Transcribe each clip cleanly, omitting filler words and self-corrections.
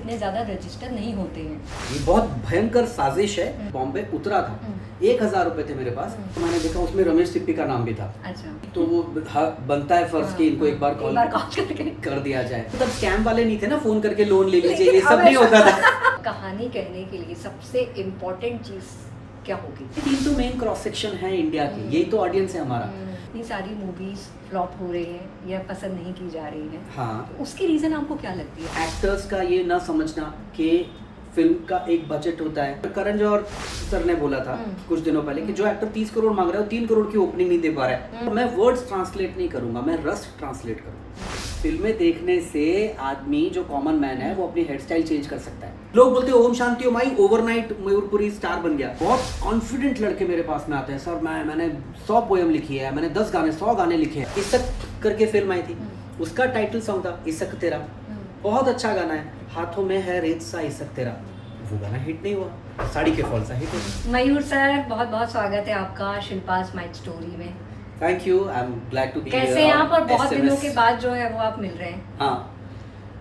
इतने ज़्यादा रजिस्टर नहीं होते हैं। ये बहुत भयंकर साजिश है। बॉम्बे उतरा था, 1000 रुपए थे मेरे पास, तो मैंने देखा उसमें रमेश सिप्पी का नाम भी था। अच्छा, तो वो बनता है फर्ज कि इनको एक बार कॉल कर दिया जाए। तब स्कैम वाले नहीं थे ना, फोन करके लोन ले लीजिए, ये सब नहीं होता था। कहानी कहने के लिए सबसे इम्पोर्टेंट चीज़ क्या होगी? 3 तो मेन क्रॉस सेक्शन है इंडिया की, यही तो ऑडियंस है हमारा। इतनी सारी मूवीज फ्लॉप हो रही हैं या पसंद नहीं की जा रही हैं, हाँ, तो उसकी रीज़न आपको क्या लगती है? एक्टर्स का ये ना समझना कि फिल्म का एक बजट होता है। करण जौहर सर ने बोला था कुछ दिनों पहले कि जो एक्टर 30 करोड़ मांग रहा है वो 3 करोड़ की ओपनिंग नहीं दे पा रहा है। मैं वर्ड्स ट्रांसलेट नहीं करूंगा, मैं रस ट्रांसलेट करूंगा। फिल्में देखने से आदमी जो कॉमन मैन है वो अपनी हेयर स्टाइल चेंज कर सकता है। लोग बोलते हैं ओम शांति ओम आई, ओवरनाइट मयूरपुरी स्टार बन गया। बहुत कॉन्फिडेंट लड़के मेरे पास में आते हैं, सर मैंने 100 पोएम लिखी है, मैंने 10 गाने 100 गाने लिखे हैं। इसक करके फिल्म आई थी, उसका टाइटल सॉन्ग था इसक तेरा, बहुत अच्छा गाना है। हाथों में है रेत सा इसक तेरा, वो गाना हिट नहीं हुआ, साड़ी के फॉल सा हिट हुआ। मयूर सर, बहुत बहुत स्वागत है आपका शिल्पास माइट स्टोरी में। Thank you, I am glad to be here. कैसे हैं आप? और बहुत दिनों के बाद जो है वो आप मिल रहे हैं। हाँ,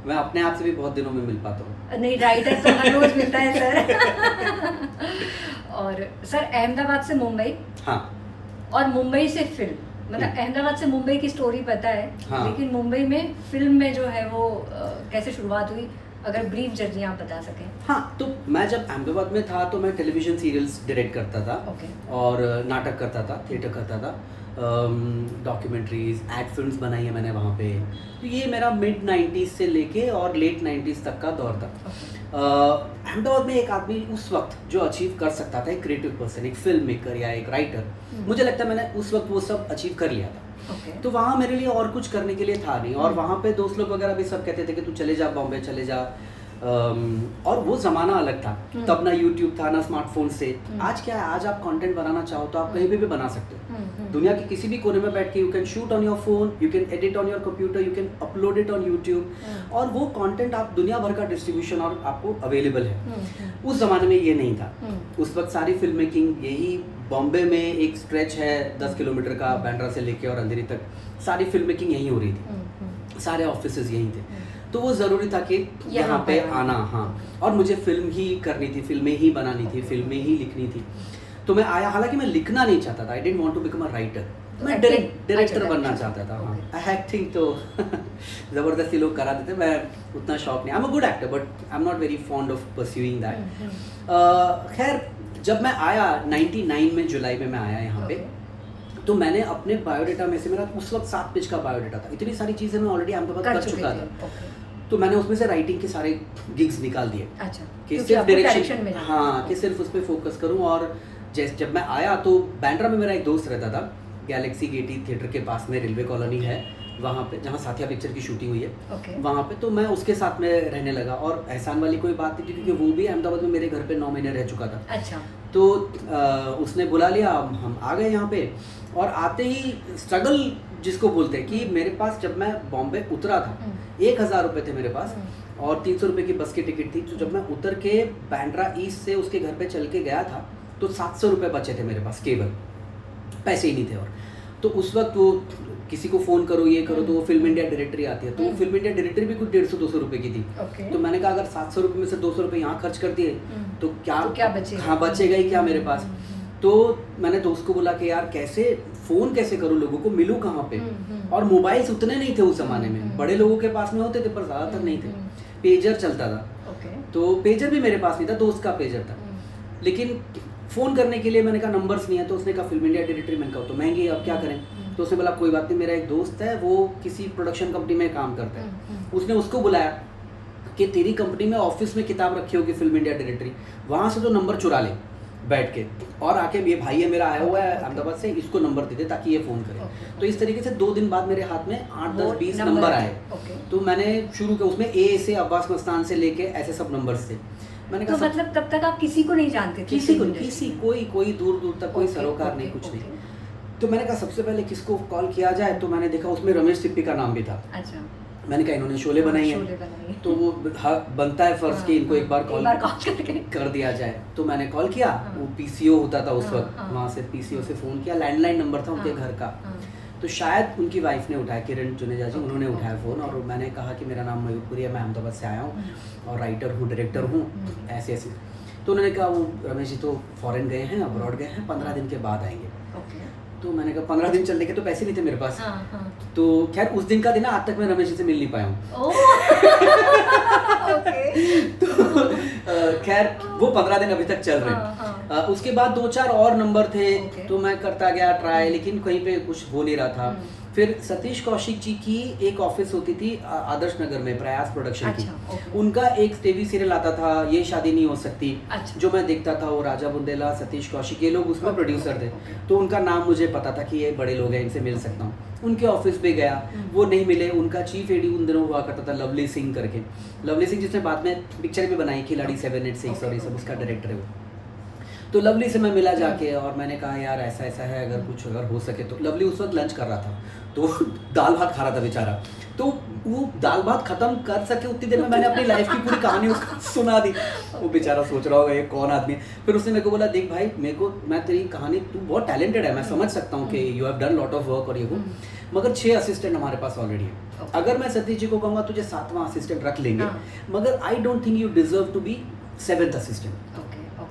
मैं अपने आप से भी बहुत दिनों में मिल पाता हूँ। नहीं, राइटर तो हर रोज मिलता है सर। और सर अहमदाबाद से मुंबई, हाँ, और मुंबई से फिल्म, मतलब अहमदाबाद से मुंबई की स्टोरी पता है, हाँ। लेकिन मुंबई में फिल्म में जो है वो कैसे शुरुआत हुई, अगर ब्रीफ जर्नी आप बता सकें। हाँ, तो मैं जब अहमदाबाद में था तो मैं टेलीविजन सीरियल्स डायरेक्ट करता था। ओके। और नाटक करता था, थिएटर करता था, डॉक्यूमेंट्रीज, एड फिल्म्स बनाई है मैंने वहाँ पे। तो ये मेरा मिड 90s से लेके और लेट 90s तक का दौर था। अहमदाबाद में एक आदमी उस वक्त जो अचीव कर सकता था, एक क्रिएटिव पर्सन, एक फिल्म मेकर या एक राइटर, मुझे लगता है मैंने उस वक्त वो सब अचीव कर लिया था। तो वहाँ मेरे लिए और कुछ करने के लिए था नहीं। और वहाँ पे दोस्त लोग वगैरह भी सब कहते थे कि तू चले जा बॉम्बे, चले जा। और वो ज़माना अलग था, तब ना यूट्यूब था ना स्मार्टफोन से। आज क्या है, आज आप कंटेंट बनाना चाहो तो आप कहीं पे भी बना सकते हो। दुनिया के किसी भी कोने में बैठ के you can shoot on your phone, you can edit on your computer, you can upload it on YouTube, और वो कंटेंट आप दुनिया भर का डिस्ट्रीब्यूशन और आपको अवेलेबल है। उस ज़माने में ये नहीं था। उस वक्त सारी फिल्म मेकिंग यही बॉम्बे में एक स्ट्रेच है 10 किलोमीटर का, बांद्रा से लेके और अंधेरी तक सारी फिल्म मेकिंग यहीं हो रही थी, सारे ऑफिसेज यहीं थे। तो वो ज़रूरी था कि यहाँ पे आना। हाँ, और मुझे फिल्म ही करनी थी, फिल्में ही बनानी थी, फिल्में ही लिखनी थी। तो मैं आया, हालांकि मैं लिखना नहीं चाहता था, I didn't want to become a writer, मैं डायरेक्टर बनना चाहता था। हाँ, एक्टिंग तो ज़बरदस्ती लोग करा देते, मैं उतना शौक नहीं। I am a good actor but I am not very fond of pursuing that. खैर, जब मैं आया 99 में, जुलाई में मैं आया यहाँ पे, तो मैंने अपने बायोडाटा में से, मेरा उस वक्त 7 पेज का बायोडाटा था, इतनी सारी चीज़ें मैं ऑलरेडी अहमदाबाद कर चुका था। तो मैंने उसमें से राइटिंग के सारे गिग्स निकाल दिए। अच्छा, कि सिर्फ डायरेक्शन में, हाँ, कि सिर्फ उस पर फोकस करूँ। और जैसे जब मैं आया तो बांद्रा में मेरा एक दोस्त रहता था, गैलेक्सी गेटी थिएटर के पास में रेलवे कॉलोनी है वहाँ पे, जहाँ साथिया पिक्चर की शूटिंग हुई है। वहाँ पे तो मैं उसके साथ में रहने लगा। और एहसान वाली कोई बात नहीं थी क्योंकि वो भी अहमदाबाद में मेरे घर पे 9 महीने रह चुका था। अच्छा। तो उसने बुला लिया, हम आ गए यहाँ पे। और आते ही स्ट्रगल जिसको बोलते हैं, कि मेरे पास जब मैं बॉम्बे उतरा था 1000 रुपये थे मेरे पास और 300 रुपये की बस की टिकट थी। तो जब मैं उतर के बांद्रा ईस्ट से उसके घर पे चल के गया था तो 700 रुपये बचे थे मेरे पास, केवल पैसे ही नहीं थे। और तो उस वक्त वो किसी को फ़ोन करो, ये करो, तो वो फिल्म इंडिया डायरेक्टरी आती है, तो वो फिल्म इंडिया डायरेक्टरी भी कुछ 150-200 रुपये की थी। तो मैंने कहा अगर 700 रुपये में से 200 रुपये यहाँ खर्च कर दिए तो क्या बचेगा? हाँ, बचेगा ही क्या मेरे पास। तो मैंने दोस्त को बोला कि यार कैसे फ़ोन कैसे करूँ, लोगों को मिलूँ कहाँ पे। और मोबाइल्स उतने नहीं थे उस ज़माने में, बड़े लोगों के पास में होते थे पर ज़्यादातर नहीं थे। पेजर चलता था, तो पेजर भी मेरे पास नहीं था, दोस्त का पेजर था। लेकिन फ़ोन करने के लिए मैंने कहा नंबर्स नहीं है, तो उसने कहा फिल्म इंडिया डायरेक्टरी। मैंने कहा तो महंगी, अब क्या करें। तो उसने बोला कोई बात नहीं, मेरा एक दोस्त है वो किसी प्रोडक्शन कंपनी में काम करता है, उसने उसको बुलाया कि तेरी कंपनी में ऑफिस में किताब रखी होगी फिल्म इंडिया डायरेक्टरी, वहाँ से तो नंबर चुरा ले बैठ के, और आके ये भाई है मेरा आया हुआ है अहमदाबाद से, इसको नंबर दे दे ताकि ये फ़ोन करे। तो इस तरीके से 2 दिन बाद मेरे हाथ में 8, 10, 20 नंबर आए। तो मैंने शुरू किया, उसमें ए से अब्बास मस्तान से लेके ऐसे सब नंबर्स थे। मैंने कहा तो मतलब तब तक आप किसी को नहीं जानते थे? किसी कोई दूर दूर तक कोई सरोकार नहीं, कुछ नहीं। तो मैंने कहा सबसे पहले किसको कॉल किया जाए, तो मैंने देखा उसमें रमेश सिप्पी का नाम भी था। अच्छा। मैंने कहा इन्होंने शोले बनाई है तो वो बनता है फर्ज कि इनको एक बार कॉल कर दिया जाए। तो मैंने कॉल किया, वो पीसीओ होता था उस वक्त, वहाँ से पीसीओ से फ़ोन किया, लैंडलाइन नंबर था उनके घर का। तो शायद उनकी वाइफ ने उठाया, किरण जुनेजा जी, उन्होंने उठाया फ़ोन और मैंने कहा कि मेरा नाम मयूरपुरी है, मैं अहमदाबाद से आया हूँ और राइटर हूँ, डायरेक्टर हूँ, ऐसे ऐसे। तो उन्होंने कहा वो रमेश जी तो फॉरेन गए हैं, अब्रॉड गए हैं, 15 दिन के बाद आएंगे। तो मैंने कहा 15 दिन चलने के तो पैसे नहीं थे मेरे पास। तो खैर उस दिन का दिन आज तक मैं रमेश जी से मिल नहीं पाया हूँ। तो खैर वो 15 दिन अभी तक चल रहे हैं। उसके बाद 2-4 और नंबर थे, तो मैं करता गया ट्राई, लेकिन कहीं पे कुछ हो नहीं रहा था। फिर सतीश कौशिक जी की एक ऑफिस होती थी आदर्श नगर में, प्रयास प्रोडक्शन की। उनका एक टीवी सीरियल आता था, ये शादी नहीं हो सकती, जो मैं देखता था। वो राजा बुंदेला, सतीश कौशिक, ये लोग उसमें प्रोड्यूसर थे। तो उनका नाम मुझे पता था कि ये बड़े लोग हैं, इनसे मिल सकता हूँ। उनके ऑफिस पे गया, वो नहीं मिले। उनका चीफ एडी उन दिनों हुआ करता था लवली सिंह करके, लवली सिंह जिसने बाद में पिक्चर भी बनाई, खिलाड़ी 786 और ये सब, उसका डायरेक्टर है वो। तो लवली से मैं मिला जाके और मैंने कहा यार ऐसा ऐसा है, अगर हो सके तो। लवली उस वक्त लंच कर रहा था, तो दाल भात खा रहा था बेचारा। तो वो दाल भात खत्म कर सके उतनी देर में मैंने अपनी लाइफ की पूरी कहानी उसको सुना दी। वो बेचारा सोच रहा होगा ये कौन आदमी है। फिर उसने मेरे को बोला देख भाई, मैं तेरी कहानी, तू बहुत टैलेंटेड है, मैं समझ सकता हूँ कि you have done lot of work और ये वो, मगर 6 असिस्टेंट हमारे पास ऑलरेडी है। अगर मैं सतीश जी को कहूँगा तुझे 7वां असिस्टेंट रख लेंगे, मगर I don't think you deserve to be 7th assistant.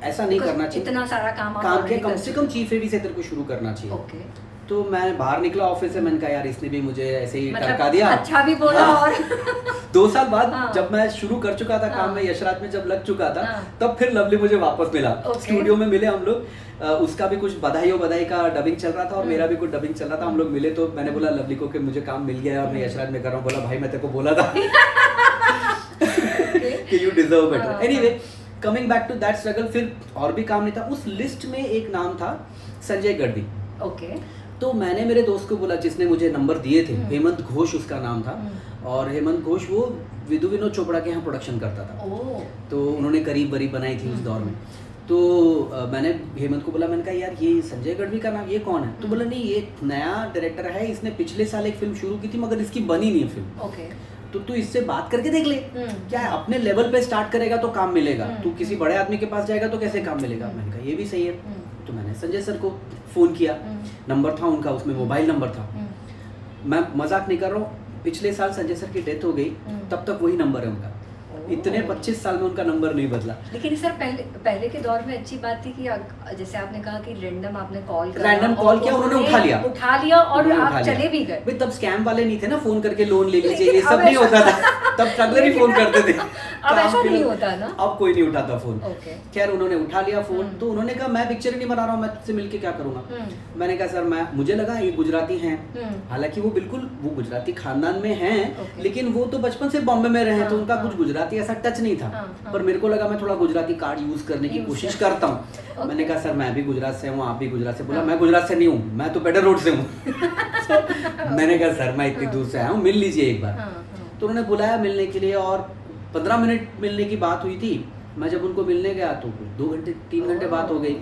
ऐसा नहीं करना चाहिए। इतना सारा काम के कम से कम चीफ एडी से तेरे को शुरू करना चाहिए। तो मैं बाहर निकला ऑफिस से, मैंने कहा यार इसने भी मुझे ऐसे ही टरका दिया। अच्छा भी बोला। और 2 साल बाद जब मैं शुरू कर चुका था काम में, यशराज में जब लग चुका था, तब फिर लवली मुझे वापस मिला। स्टूडियो में मिले हम लोग, उसका भी कुछ बधाई का डबिंग चल रहा था और मेरा भी कुछ डबिंग चल रहा था। हम लोग मिले तो मैंने बोला लवली को कि मुझे काम मिल गया और मैं यशराज में कर रहा हूँ। बोला भाई मैं तेरे को बोला था कि you deserve better. Anyway, coming back to that struggle, फिर और भी काम नहीं था। उस लिस्ट में एक नाम था संजय गढ़वी। तो मैंने मेरे दोस्त को बोला जिसने मुझे नंबर दिए थे, हेमंत घोष उसका नाम था। और हेमंत घोष वो विधु विनोद चोपड़ा के यहाँ प्रोडक्शन करता था। तो उन्होंने करीब बरीब बनाई थी उस दौर में। तो मैंने हेमंत को बोला, मैंने कहा यार ये संजय गढ़वी का नाम, ये कौन है? तो बोला नहीं ये नया डायरेक्टर है, इसने पिछले साल एक फिल्म शुरू की थी मगर इसकी बनी नहीं फिल्म। तो तू इससे बात करके देख ले, क्या है अपने लेवल पे स्टार्ट करेगा तो काम मिलेगा, तू किसी बड़े आदमी के पास जाएगा तो कैसे काम मिलेगा। मैंने कहा ये भी सही है। तो मैंने संजय सर को फ़ोन किया, नंबर था उनका, उसमें मोबाइल नंबर था। मैं मजाक नहीं कर रहा हूँ, पिछले साल संजय सर की डेथ हो गई, तब तक वही नंबर है उनका। इतने 25 साल में उनका नंबर नहीं बदला। लेकिन सर पहले के दौर में अच्छी बात थी कि जैसे आपने कहा कि रैंडम आपने कॉल किया, उन्होंने उठा लिया और आप चले भी गए। भाई तब स्कैम वाले नहीं थे ना, फोन करके लोन ले लीजिए, ये सब नहीं होता था। तब ट्रगलर ही फोन करते थे। अब ऐसा नहीं होता ना, अब कोई नहीं उठाता फोन। खैर उन्होंने उठा लिया फोन। तो उन्होंने कहा मैं पिक्चर नहीं बना रहा हूँ, मैं तुझसे मिलके क्या करूंगा। मैंने कहा सर मुझे लगा ये गुजराती हैं, हालांकि वो बिल्कुल वो गुजराती खानदान में हैं, लेकिन वो तो बचपन से बॉम्बे में रहे, तो उनका कुछ गुजराती ऐसा टच नहीं था। पर मेरे को लगा मैं थोड़ा गुजराती कार्ड यूज करने की कोशिश करता हूँ। मैंने कहा सर मैं भी गुजरात से हूँ, आप भी गुजरात से। बोला मैं गुजरात से नहीं हूँ, मैं तो पेडर रोड से हूँ। मैंने कहा सर मैं इतनी दूर से आया हूँ, मिल लीजिए एक बार। तो उन्होंने बुलाया मिलने के लिए और 15 मिनट मिलने की बात हुई थी। मैं जब उनको मिलने गया तो 2 घंटे 3 घंटे बात हो गई।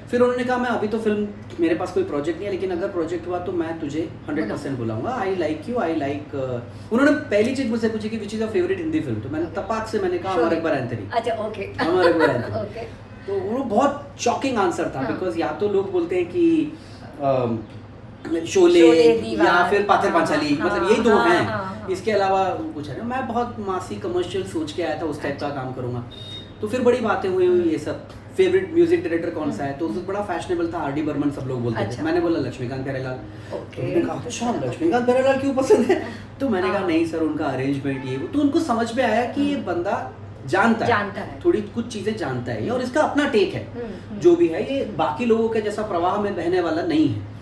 फिर उन्होंने कहा मैं अभी तो फिल्म, मेरे पास कोई प्रोजेक्ट नहीं है, लेकिन अगर प्रोजेक्ट हुआ तो मैं तुझे 100% बुलाऊंगा। I like you, I like. उन्होंने पहली चीज मुझसे पूछी कि which is your favourite Hindi film. तो मैंने तपाक से मैंने कहा अमर अकबर एंथनी। अच्छा ओके, अमर अकबर एंथनी। तो वो बहुत शॉकिंग आंसर था, बिकॉज या तो लोग बोलते हैं कि शोले या फिर पाथर पांचाली, मतलब यही 2 हैं, इसके अलावा कुछ है ना। मैं बहुत मासी कमर्शियल सोच के आया था, उस टाइप का काम करूंगा। तो फिर बड़ी बातें हुई ये सब। फेवरेट म्यूजिक डायरेक्टर कौन सा है? तो उस बड़ा फैशनेबल था, आर डी बर्मन सब लोग बोलते थे। मैंने बोला लक्ष्मीकांत प्यारेलाल। तो उन्होंने कहा अच्छा लक्ष्मीकांत प्यारेलाल क्यों पसंद है? तो मैंने कहा नहीं सर उनका अरेंजमेंट ये वो। तो उनको समझ में आया कि ये बंदा जानता है, थोड़ी कुछ चीजें जानता है और इसका अपना टेक है। जो भी है ये बाकी लोगों के जैसा प्रवाह में बहने वाला नहीं है।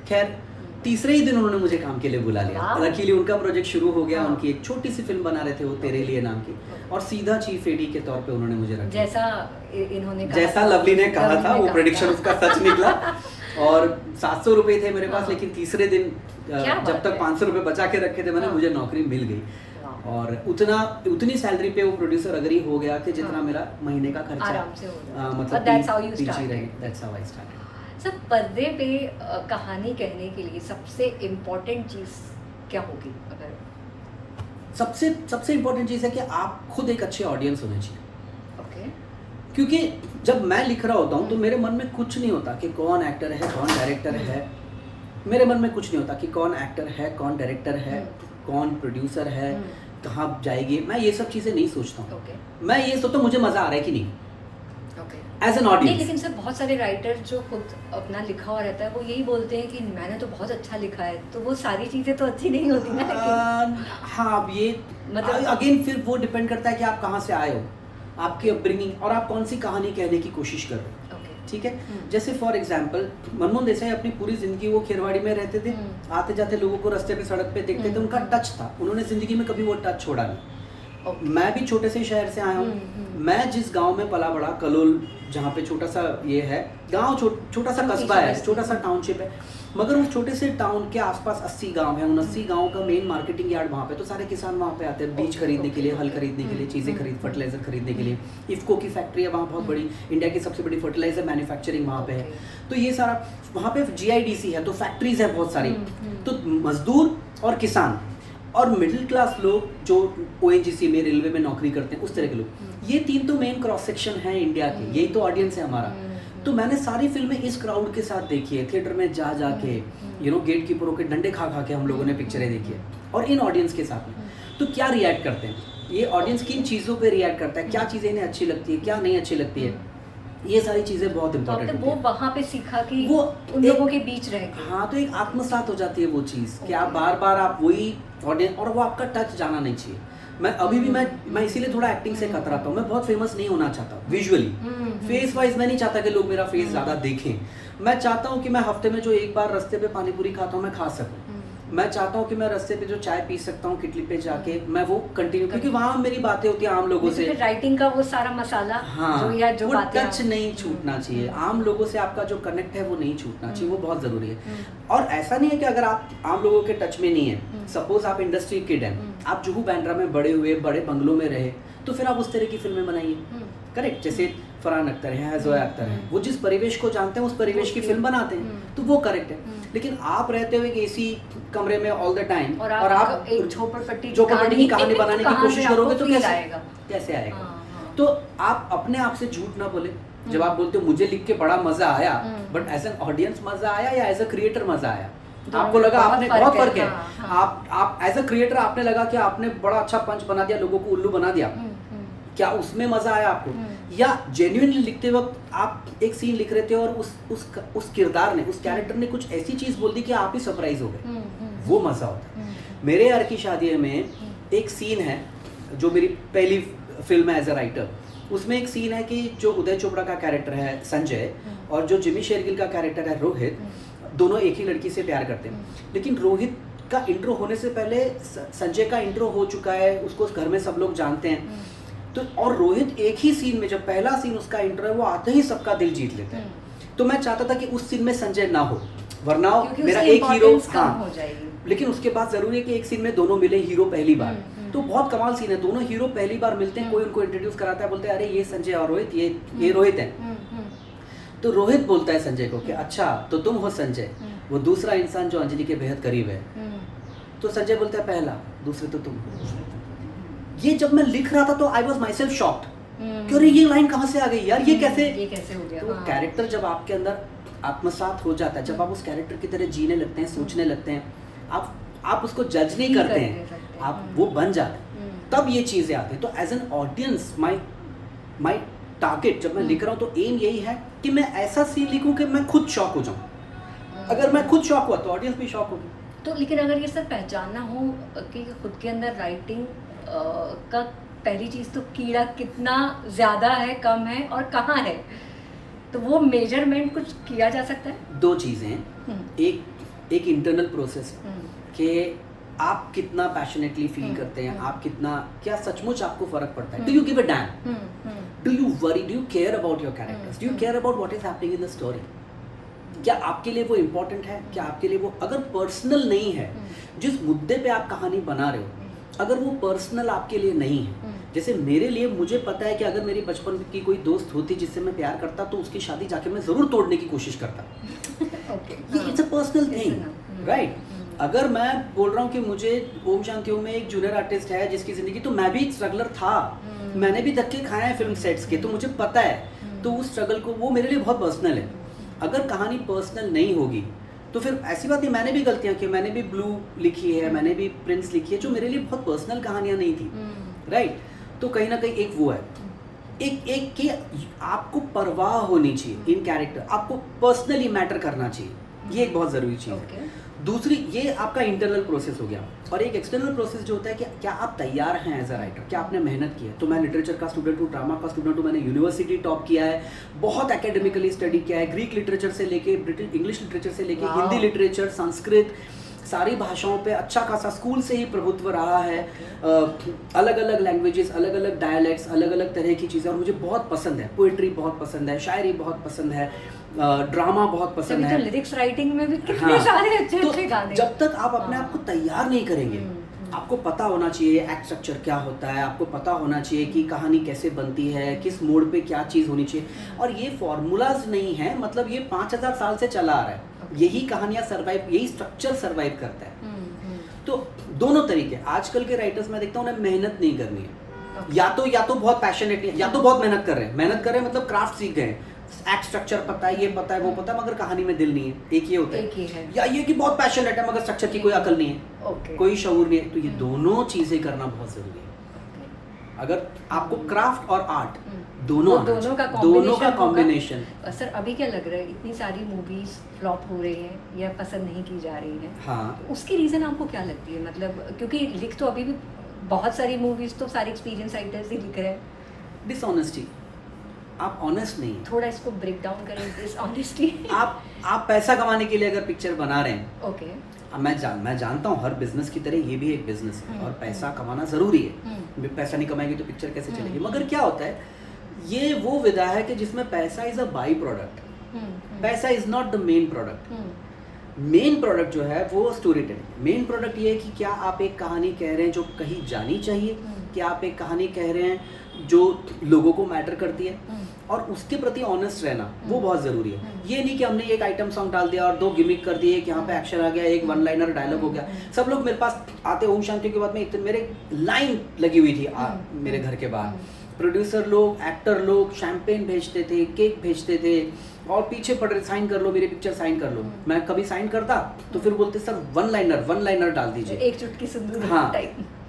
खैर तीसरे ही दिन उन्होंने मुझे काम के लिए बुला लिया। लकीली उनका प्रोजेक्ट शुरू हो गया। उनकी एक छोटी सी फिल्म बना रहे थे वो तेरे लिए नाम की, और सीधा चीफ एडी के तौर पे उन्होंने मुझे रखा। जैसा लवली ने कहा था वो प्रेडिक्शन उसका सच निकला। और 700 रुपए थे मेरे पास, लेकिन तीसरे दिन जब तक 500 रुपए बचा के रखे थे मैंने, मुझे नौकरी मिल गई। और उतनी सैलरी पे वो प्रोड्यूसर अगर ही हो गया कि जितना मेरा महीने का खर्चा मतलब that's how I started। सब पर्दे पे कहानी कहने के लिए सबसे इम्पोर्टेंट चीज़ क्या होगी? अगर सबसे इम्पोर्टेंट चीज़ है कि आप खुद एक अच्छे ऑडियंस होने चाहिए। क्योंकि जब मैं लिख रहा होता हूँ तो मेरे मन में कुछ नहीं होता कि कौन एक्टर है, कौन डायरेक्टर है। मेरे मन में कुछ नहीं होता कि कौन एक्टर है, कौन डायरेक्टर है, कौन प्रोड्यूसर है, कहाँ जाएगी, मैं ये सब चीज़ें नहीं सोचता हूँ। मैं ये सोचता हूँ मुझे मज़ा आ रहा है कि नहीं, एज एन नहीं, ऑडियंस। लेकिन सर बहुत सारे राइटर जो खुद अपना लिखा हुआ रहता है वो यही बोलते हैं कि मैंने तो बहुत अच्छा लिखा है, तो वो सारी चीज़ें तो अच्छी नहीं होती ना। हाँ, अब ये मतलब अगेन फिर वो डिपेंड करता है कि आप कहाँ से आए हो, आपकी अपब्रिंगिंग और आप कौन सी कहानी कहने की कोशिश कर रहे हो। ठीक है, जैसे फॉर एग्जाम्पल मनमोहन देसाई अपनी पूरी जिंदगी वो खेरवाड़ी में रहते थे, आते जाते लोगों को रास्ते पे सड़क पे देखते थे, उनका टच था, उन्होंने जिंदगी में कभी वो टच छोड़ा नहीं। मैं भी छोटे से शहर से आया हूँ, मैं जिस गांव में पला बड़ा कलोल, जहाँ पे छोटा सा ये है गांव, छोटा सा कस्बा है, छोटा सा टाउनशिप है, मगर उस छोटे से टाउन के आसपास 80 गांव है, उन 80 गांव का मेन मार्केटिंग यार्ड वहाँ पे, तो सारे किसान वहाँ पे आते हैं बीज खरीदने के लिए, हल खरीदने के लिए, चीज़ें फर्टिलाइजर खरीदने के लिए। इफ्को की फैक्ट्री है वहाँ बहुत बड़ी, इंडिया की सबसे बड़ी फर्टिलाइजर मैन्युफैक्चरिंग वहाँ पे है। तो ये सारा वहाँ पे GIDC है, तो फैक्ट्रीज है बहुत सारी। तो मजदूर और किसान और मिडिल क्लास लोग जो ONGC में, रेलवे में नौकरी करते हैं, उस तरह के लोग, ये तीन तो मेन क्रॉस सेक्शन है इंडिया के, यही तो ऑडियंस है हमारा। तो मैंने सारी फिल्में इस क्राउड के साथ देखी है, थिएटर में जा के, गेट कीपरों के डंडे खा के हम लोगों ने पिक्चरें देखी है, और इन ऑडियंस के साथ में। तो क्या रिएक्ट करते हैं ये ऑडियंस, किन चीज़ों पे रिएक्ट करता है, क्या चीज़ें इन्हें अच्छी लगती है, क्या नहीं अच्छी लगती है, ये सारी चीज़ें बहुत इंपॉर्टेंट तो होती वो है। वहाँ पे सीखा कि वो उन लोगों के बीच रह के। हाँ, तो एक आत्मसात हो जाती है वो चीज़ कि आप बार बार आप वही ऑडियंस, और वो आपका टच जाना नहीं चाहिए। मैं अभी भी मैं इसीलिए थोड़ा एक्टिंग से कतराता हूँ। मैं बहुत फेमस नहीं होना चाहता विजुअली, फेस वाइज मैं नहीं चाहता कि लोग मेरा फेस ज़्यादा देखें। मैं चाहता हूँ कि मैं हफ्ते में जो एक बार रास्ते पे पानी पूरी खाता हूँ मैं खा सकूँ। मैं चाहता हूँ कि मैं रास्ते पे जो चाय पी सकता हूँ किटली पे जाके, मैं वो कंटिन्यू, क्योंकि वहाँ मेरी बातें होती हैं आम लोगों से। राइटिंग का वो सारा मसाला, हाँ, जो वो बातें टच नहीं छूटना चाहिए, आम लोगों से आपका जो कनेक्ट है वो नहीं छूटना चाहिए, वो बहुत ज़रूरी है। और ऐसा नहीं है कि अगर आप आम लोगों के टच में नहीं है, सपोज आप इंडस्ट्री किड हैं, आप जुहू बैंड्रा में बड़े हुए, बड़े बंगलों में रहे, तो फिर आप उस तरह की फिल्में बनाइए। करेक्ट, जैसे फरहान अख्तर है, जोया अख्तर है, वो जिस परिवेश को जानते हैं उस परिवेश की फिल्म बनाते हैं, तो वो करेक्ट है। लेकिन आप रहते हुए एक AC कमरे में ऑल द टाइम और आप एक झोपड़पट्टी की कहानी बनाने की कोशिश करोगे तो कैसे आएगा? आएगा? तो आप अपने आप से झूठ ना बोले जब आप बोलते हो मुझे लिख के बड़ा मजा आया, बट एज एन ऑडियंस मजा आया या एज अ क्रिएटर मजा आया? आपको लगा आपने बहुत फर्क है। आप एज अ क्रिएटर आपने लगा कि आपने बड़ा अच्छा पंच बना दिया, लोगों को उल्लू बना दिया, क्या उसमें मजा आया आपको? या जेन्युइनली लिखते वक्त आप एक सीन लिख रहे थे और उस किरदार ने, उस कैरेक्टर ने कुछ ऐसी चीज बोल दी कि आप ही सरप्राइज हो गए, वो मजा होता है। मेरे यार की शादी में एक सीन है जो मेरी पहली फिल्म है एज अ राइटर, उसमें एक सीन है कि जो उदय चोपड़ा का कैरेक्टर है संजय और जो जिमी शेरगिल का कैरेक्टर है रोहित, दोनों एक ही लड़की से प्यार करते हैं, लेकिन रोहित का इंट्रो होने से पहले संजय का इंट्रो हो चुका है, उसको घर में सब लोग जानते हैं। तो और रोहित एक ही सीन में, जब पहला सीन उसका इंट्रो है, वो आते ही सबका दिल जीत लेता है। तो मैं चाहता था कि उस सीन में संजय ना हो, वरना मेरा एक हीरो हो जाएगी। लेकिन उसके बाद जरूरी है कि एक सीन में दोनों मिले, हीरो पहली बार, तो बहुत कमाल सीन है, दोनों हीरो पहली बार मिलते हैं, कोई उनको इंट्रोड्यूस कराता है, बोलते हैं अरे ये संजय और रोहित, ये रोहित है। तो रोहित बोलता है संजय को कि अच्छा तो तुम हो संजय, वो दूसरा इंसान जो अंजलि के बेहद करीब है। तो संजय बोलता है पहला, दूसरे तो तुम। ये जब मैं लिख रहा था तो I was my self shocked कि अरे ये लाइन कहाँ से आ गई यार, ये कैसे हो गया? तो कैरेक्टर जब आपके अंदर आत्मसात हो जाता है, जब आप उस कैरेक्टर की तरह जीने लगते हैं, सोचने लगते हैं, आप उसको जज नहीं करते हैं, आप वो बन जाते हैं, तब ये चीज़ें आती हैं। तो as an audience my target जब मैं लिख रहा हूँ तो एम यही है कि मैं ऐसा सीन लिखूँ कि मैं खुद शॉक हो जाऊँ। अगर मैं खुद शॉक हुआ तो ऑडियंस भी शॉक होगी। तो लेकिन अगर ये सब पहचानना हो कि खुद के अंदर राइटिंग का पहली चीज़ तो कीड़ा कितना ज़्यादा है, कम है और कहाँ है, तो वो मेजरमेंट कुछ किया जा सकता है? दो चीज़ें हैं, एक इंटरनल प्रोसेस कि आप कितना पैशनेटली फील करते हैं, आप कितना, क्या सचमुच आपको फर्क पड़ता है, do you give a dam, do you worry, do you care about your characters, do you care about what is happening in the story, क्या आपके लिए वो इम्पोर्टेंट है, क्या आपके लिए वो, अगर पर्सनल नहीं है, जिस मुद्दे पे आप कहानी बना रहे हो, अगर वो पर्सनल आपके लिए नहीं है, जैसे मेरे लिए, मुझे पता है कि अगर मेरी बचपन की कोई दोस्त होती जिससे मैं प्यार करता तो उसकी शादी जाके मैं जरूर तोड़ने की कोशिश करता। It's a personal thing, right? अगर मैं बोल रहा हूँ कि मुझे ओम शांति ओम में एक जूनियर आर्टिस्ट है जिसकी जिंदगी, तो मैं भी एक स्ट्रगलर था, मैंने भी धक्के खाए हैं फिल्म सेट्स के, तो मुझे पता है, तो उस स्ट्रगल को, वो मेरे लिए बहुत पर्सनल है। अगर कहानी पर्सनल नहीं होगी तो फिर ऐसी बात नहीं, मैंने भी गलतियाँ की, मैंने भी ब्लू लिखी है, मैंने भी प्रिंस लिखी है, जो मेरे लिए बहुत पर्सनल कहानियाँ नहीं थी, राइट। तो कहीं ना कहीं एक वो है, एक कि आपको परवाह होनी चाहिए इन कैरेक्टर, आपको पर्सनली मैटर करना चाहिए, ये एक बहुत ज़रूरी चीज़ है। दूसरी, ये आपका इंटरनल प्रोसेस हो गया, और एक एक्सटर्नल प्रोसेस जो होता है कि क्या आप तैयार हैं एज अ राइटर, क्या आपने मेहनत की है। तो मैं लिटरेचर का स्टूडेंट हूँ, ड्रामा का स्टूडेंट हूँ, मैंने यूनिवर्सिटी टॉप किया है, बहुत एकेडमिकली स्टडी किया है, ग्रीक लिटरेचर से लेके ब्रिटिश इंग्लिश लिटरेचर से लेके हिंदी लिटरेचर, संस्कृत, सारी भाषाओं पे अच्छा खासा स्कूल से ही प्रभुत्व रहा है। अलग अलग लैंग्वेजेस, अलग अलग डायलैक्ट्स, अलग अलग तरह की चीज़ें, और मुझे बहुत पसंद है, पोइट्री बहुत पसंद है, शायरी बहुत पसंद है, ड्रामा बहुत पसंद है। तो लिरिक्स राइटिंग में भी कितने सारे अच्छे गाने। जब तक आप अपने आप को तैयार नहीं करेंगे, आपको पता होना चाहिए एक्ट स्ट्रक्चर क्या होता है, आपको पता होना चाहिए कि कहानी कैसे बनती है, किस मोड पे क्या चीज़ होनी चाहिए, और ये फॉर्मूलाज नहीं है, मतलब ये 5000 साल से चला आ रहा है, यही कहानियाँ सर्वाइव, यही स्ट्रक्चर सर्वाइव करता है। तो दोनों तरीके, आजकल के राइटर्स में देखता हूँ उन्हें मेहनत नहीं करनी है, या तो बहुत पैशनेट है, या तो बहुत मेहनत कर रहे हैं, मतलब क्राफ्ट सीख गए, एक्ट स्ट्रक्चर पता है, ये पता है, वो पता है, मगर कहानी में दिल नहीं है, एक ये होता है। या ये कि बहुत पैशनेट है मगर स्ट्रक्चर की कोई अकल नहीं है, कोई शऊर नहीं है। तो ये दोनों चीजें करना बहुत जरूरी है। अगर आपको क्राफ्ट और आर्ट दोनों का कॉम्बिनेशन। सर अभी क्या लग रहा है, इतनी सारी मूवीज फ्लॉप हो रही हैं या पसंद नहीं की जा रही हैं, हाँ, तो उसकी रीजन आपको क्या लगती है? मतलब क्योंकि लिख तो अभी भी बहुत सारी मूवीज तो सारे एक्सपीरियंस राइटर्स ही लिख रहे हैं। डिसऑनेस्टी, आप ऑनेस्ट नहीं है। थोड़ा इसको ब्रेक डाउन करें, डिसऑनेस्टी। आप पैसा कमाने के लिए अगर पिक्चर बना रहे हैं, ओके, मैं जानता हूँ हर बिजनेस की तरह ये भी एक बिजनेस है, और पैसा कमाना जरूरी है, पैसा नहीं कमाएंगे तो पिक्चर कैसे चलेगी। मगर क्या होता है, ये वो विधा है कि जिसमें पैसा इज अ बाई प्रोडक्ट, पैसा is not the main product. Main product जो है वो स्टोरी टेलिंग। मेन प्रोडक्ट ये है कि क्या आप एक कहानी कह रहे हैं जो कहीं जानी चाहिए, क्या आप एक कहानी कह रहे हैं जो लोगों को मैटर करती है, और उसके प्रति ऑनेस्ट रहना वो बहुत ज़रूरी है। ये नहीं कि हमने एक आइटम सॉन्ग डाल दिया और 2 गिमिक कर दिए कि यहाँ पे एक्शन आ गया, एक वन लाइनर डायलॉग हो गया। सब लोग मेरे पास आते, ओम शांति के बाद में इतने मेरे लाइन लगी हुई थी मेरे घर के बाहर, प्रोड्यूसर लोग, एक्टर लोग शैम्पेन भेजते थे, केक भेजते थे, और पीछे पड़ रहे साइन कर लो मेरी पिक्चर, साइन कर लो। मैं कभी साइन करता तो फिर बोलते सर वन लाइनर डाल दीजिए, एक चुटकी सिंदूर। हाँ,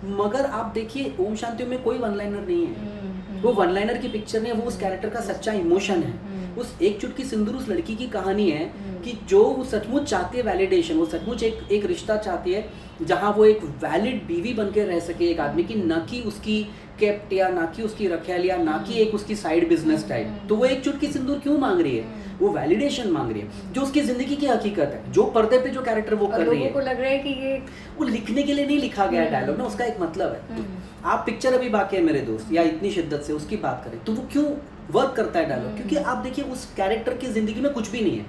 मगर आप देखिए ओम शांति में कोई वन लाइनर नहीं है, वो वन लाइनर की पिक्चर नहीं है, वो उस कैरेक्टर का सच्चा इमोशन है। उस एक चुटकी सिंदूर उस लड़की की कहानी है कि जो वो सचमुच चाहती है वैलिडेशन, वो सचमुच एक रिश्ता चाहती है जहाँ वो एक वैलिड बीवी बन के रह सके एक आदमी की, ना कि उसकी केप्ट या ना कि उसकी रखैलिया, ना कि एक उसकी साइड बिजनेस टाइप। तो वो एक चुटकी सिंदूर क्यों मांग रही है? वो वैलिडेशन मांग रही है जो उसकी जिंदगी की हकीकत है, जो पर्दे पे जो कैरेक्टर वो कर रही है। लोगों को लग रहा है कि ये वो लिखने के लिए नहीं लिखा गया डायलॉग ना, उसका एक मतलब है। आप पिक्चर अभी बाकी है मेरे दोस्त, या इतनी शिद्दत से उसकी बात करें तो वो क्यों वर्क करता है डायलॉग? क्योंकि आप देखिए उस कैरेक्टर की जिंदगी में कुछ भी नहीं है,